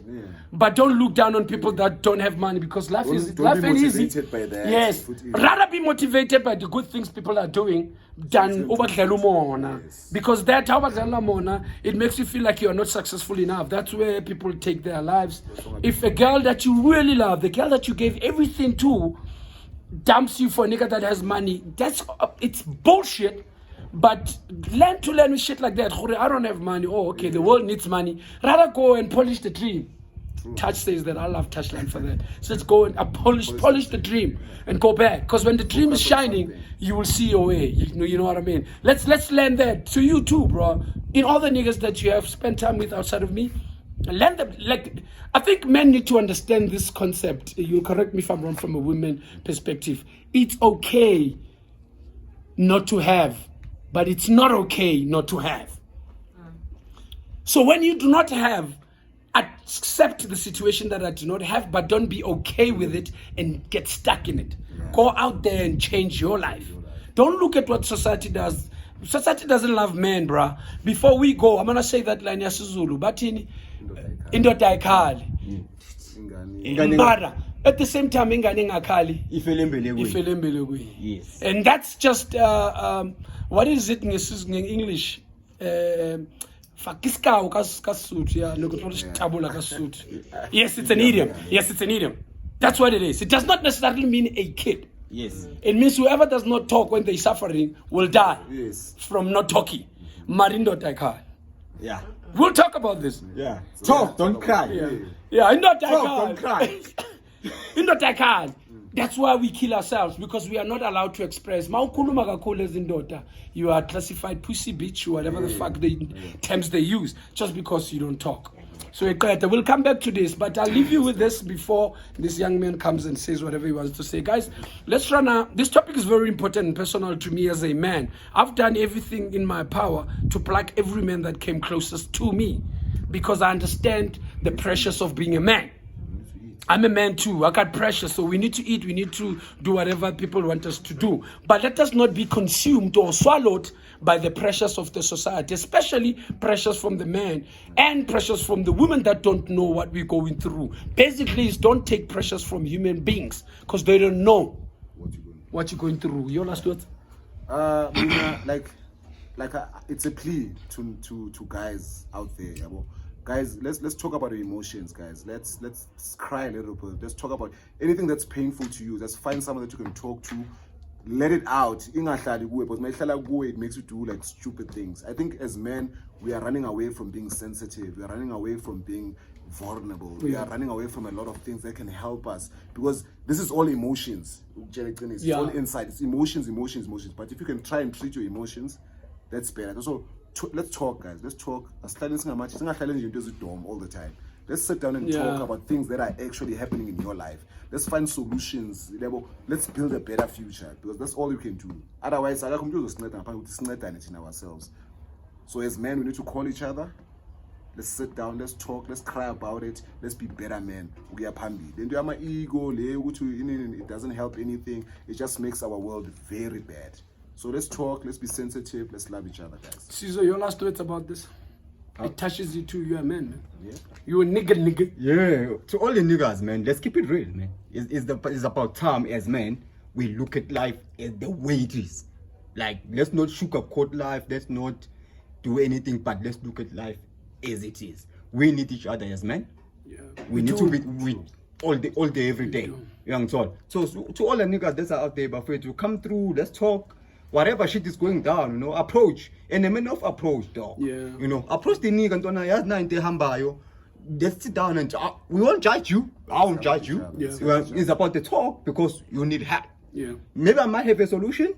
[SPEAKER 2] But don't look down on people that don't have money, because life
[SPEAKER 3] Don't
[SPEAKER 2] life
[SPEAKER 3] be
[SPEAKER 2] ain't easy.
[SPEAKER 3] motivated by that.
[SPEAKER 2] Yes,
[SPEAKER 3] Put in.
[SPEAKER 2] rather be motivated by the good things people are doing than obadlala umona.
[SPEAKER 3] Yes.
[SPEAKER 2] Because that how obadlala umona, it makes you feel like you are not successful enough. That's where people take their lives. If a girl that you really love, the girl that you gave everything to, dumps you for a nigga that has money, it's bullshit. But learn with shit like that. I don't have money. Oh, okay, the world needs money. Rather go and polish the dream. Touch says that. I love Touchline for that. So let's go and polish the dream and go back. Because when the dream is shining, you will see your way. You know what I mean? Let's learn that to you too, bro. In all the niggas that you have spent time with outside of me, learn them. Like, I think men need to understand this concept. You'll correct me if I'm wrong from a women perspective. It's okay not to have, but it's not okay not to have. So when you do not have, accept the situation that I do not have, but don't be okay with it and get stuck in it. Go out there and change your life. Don't look at what society does. Society doesn't love men, bruh. Before we go, I'm gonna say that line yasizulu, but in indoda ayikhali. Mbara. At the same time, ingane ingakhali.
[SPEAKER 4] Ifele embelekweni.
[SPEAKER 2] Ifele embelekweni.
[SPEAKER 4] Yes.
[SPEAKER 2] And that's just what is it in English? Fakiscao kasut, yeah, tabula kasut. Yes, it's an idiom. Yes, it's an idiom. That's what it is. It does not necessarily mean a kid.
[SPEAKER 4] Yes.
[SPEAKER 2] It means whoever does not talk when they're suffering will die from not talking. Marindo Taikal.
[SPEAKER 4] Yeah.
[SPEAKER 2] We'll talk about this.
[SPEAKER 4] Yeah. Talk, don't cry.
[SPEAKER 2] Yeah, in not
[SPEAKER 4] Talk, don't cry.
[SPEAKER 2] In not Taikal. That's why we kill ourselves, because we are not allowed to express. Maukuluma kakhulu ezindota. You are classified pussy bitch or whatever the fuck terms they use, just because you don't talk. So we'll come back to this, but I'll leave you with this before this young man comes and says whatever he wants to say. Guys, let's run out. This topic is very important and personal to me as a man. I've done everything in my power to plug every man that came closest to me, because I understand the pressures of being a man. I'm a man too. I got pressure, so we need to eat. We need to do whatever people want us to do. But let us not be consumed or swallowed by the pressures of the society, especially pressures from the men and pressures from the women that don't know what we're going through. Basically, is don't take pressures from human beings, because they don't know what you're going through. Your last words?
[SPEAKER 3] Like, like it's a plea to guys out there, yabo. Guys, let's talk about your emotions, guys. Let's cry a little bit. Let's talk about anything that's painful to you. Let's find someone that you can talk to. Let it out. It makes you do like stupid things. I think as men, we are running away from being sensitive. We are running away from being vulnerable. We are running away from a lot of things that can help us, because this is all emotions. It's all inside. It's emotions. But if you can try and treat your emotions, that's better. So let's talk, guys. Let's talk. All the time. Let's sit down and talk about things that are actually happening in your life. Let's find solutions. Let's build a better future, because that's all you can do. Otherwise, in ourselves. So as men, we need to call each other. Let's sit down, let's talk, let's cry about it, let's be better men. We are pambi. Then do my ego, it doesn't help anything. It just makes our world very bad. So let's talk, let's be sensitive, let's love each other, guys.
[SPEAKER 2] Caesar, your last words about this? It touches you too, you're a man, man. Yeah. You're a nigga.
[SPEAKER 4] Yeah, to all the niggas, man, let's keep it real, man. It's about time as men, we look at life as the way it is. Like, let's not sugarcoat life, let's not do anything, but let's look at life as it is. We need each other as men.
[SPEAKER 2] Yeah.
[SPEAKER 4] We need to be all day, every day. Young soul. So to all the niggas that are out there, but to come through, let's talk. Whatever shit is going down, approach. And the men of approach, dog.
[SPEAKER 2] Yeah.
[SPEAKER 4] Approach the nigga and let's sit down and we won't judge you. I won't judge you.
[SPEAKER 2] Yeah.
[SPEAKER 4] It's about the talk, because you need help.
[SPEAKER 2] Yeah.
[SPEAKER 4] Maybe I might have a solution.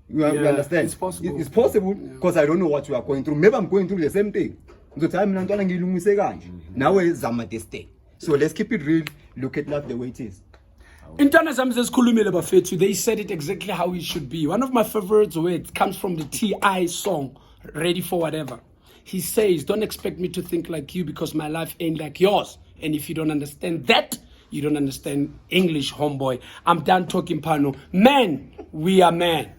[SPEAKER 4] You understand?
[SPEAKER 2] It's possible.
[SPEAKER 4] It's possible, because I don't know what you are going through. Maybe I'm going through the same thing. Now is this thing. So let's keep it real. Look at life the way it is.
[SPEAKER 2] They said it exactly how it should be. One of my favorite words comes from the T.I. song, Ready for Whatever. He says, don't expect me to think like you, because my life ain't like yours. And if you don't understand that, you don't understand English, homeboy. I'm done talking, Pano. Man, we are man.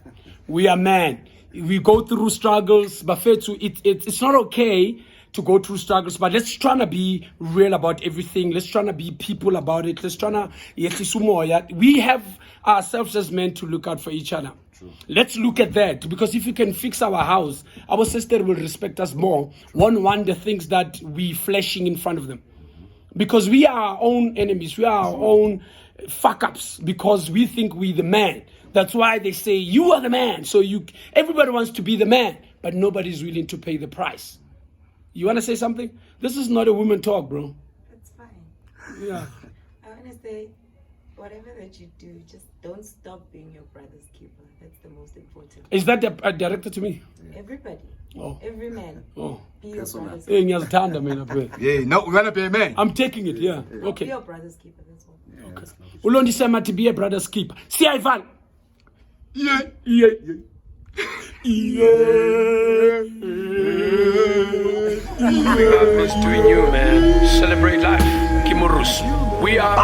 [SPEAKER 2] We are man. We go through struggles. It's not okay to go through struggles, but let's try to be real about everything. Let's try to be people about it. Let's try to we have ourselves as men to look out for each other. True. Let's look at that, because if you can fix our house, our sister will respect us more. One the things that we flashing in front of them, because we are our own enemies. We are our own fuck ups, because we think we the man. That's why they say you are the man. So everybody wants to be the man, but nobody's willing to pay the price. You want to say something? This is not a woman talk, bro.
[SPEAKER 5] That's fine.
[SPEAKER 2] Yeah.
[SPEAKER 5] I want to say, whatever that you do, just don't stop being your brother's keeper. That's the most important.
[SPEAKER 2] Is that directed to me?
[SPEAKER 5] Everybody.
[SPEAKER 2] Oh.
[SPEAKER 5] Every man.
[SPEAKER 2] Oh.
[SPEAKER 5] Be your brother's
[SPEAKER 2] Hey,
[SPEAKER 5] keeper.
[SPEAKER 4] Yeah, no, we're gonna be a man.
[SPEAKER 2] I'm taking it, yeah.
[SPEAKER 5] Be
[SPEAKER 2] Okay.
[SPEAKER 5] your brother's keeper, that's all.
[SPEAKER 2] Ulondi sema to be a brother's keeper. See, Ivan.
[SPEAKER 4] Yeah.
[SPEAKER 1] Big up is doing you, man. Celebrate life. Kimurus. We are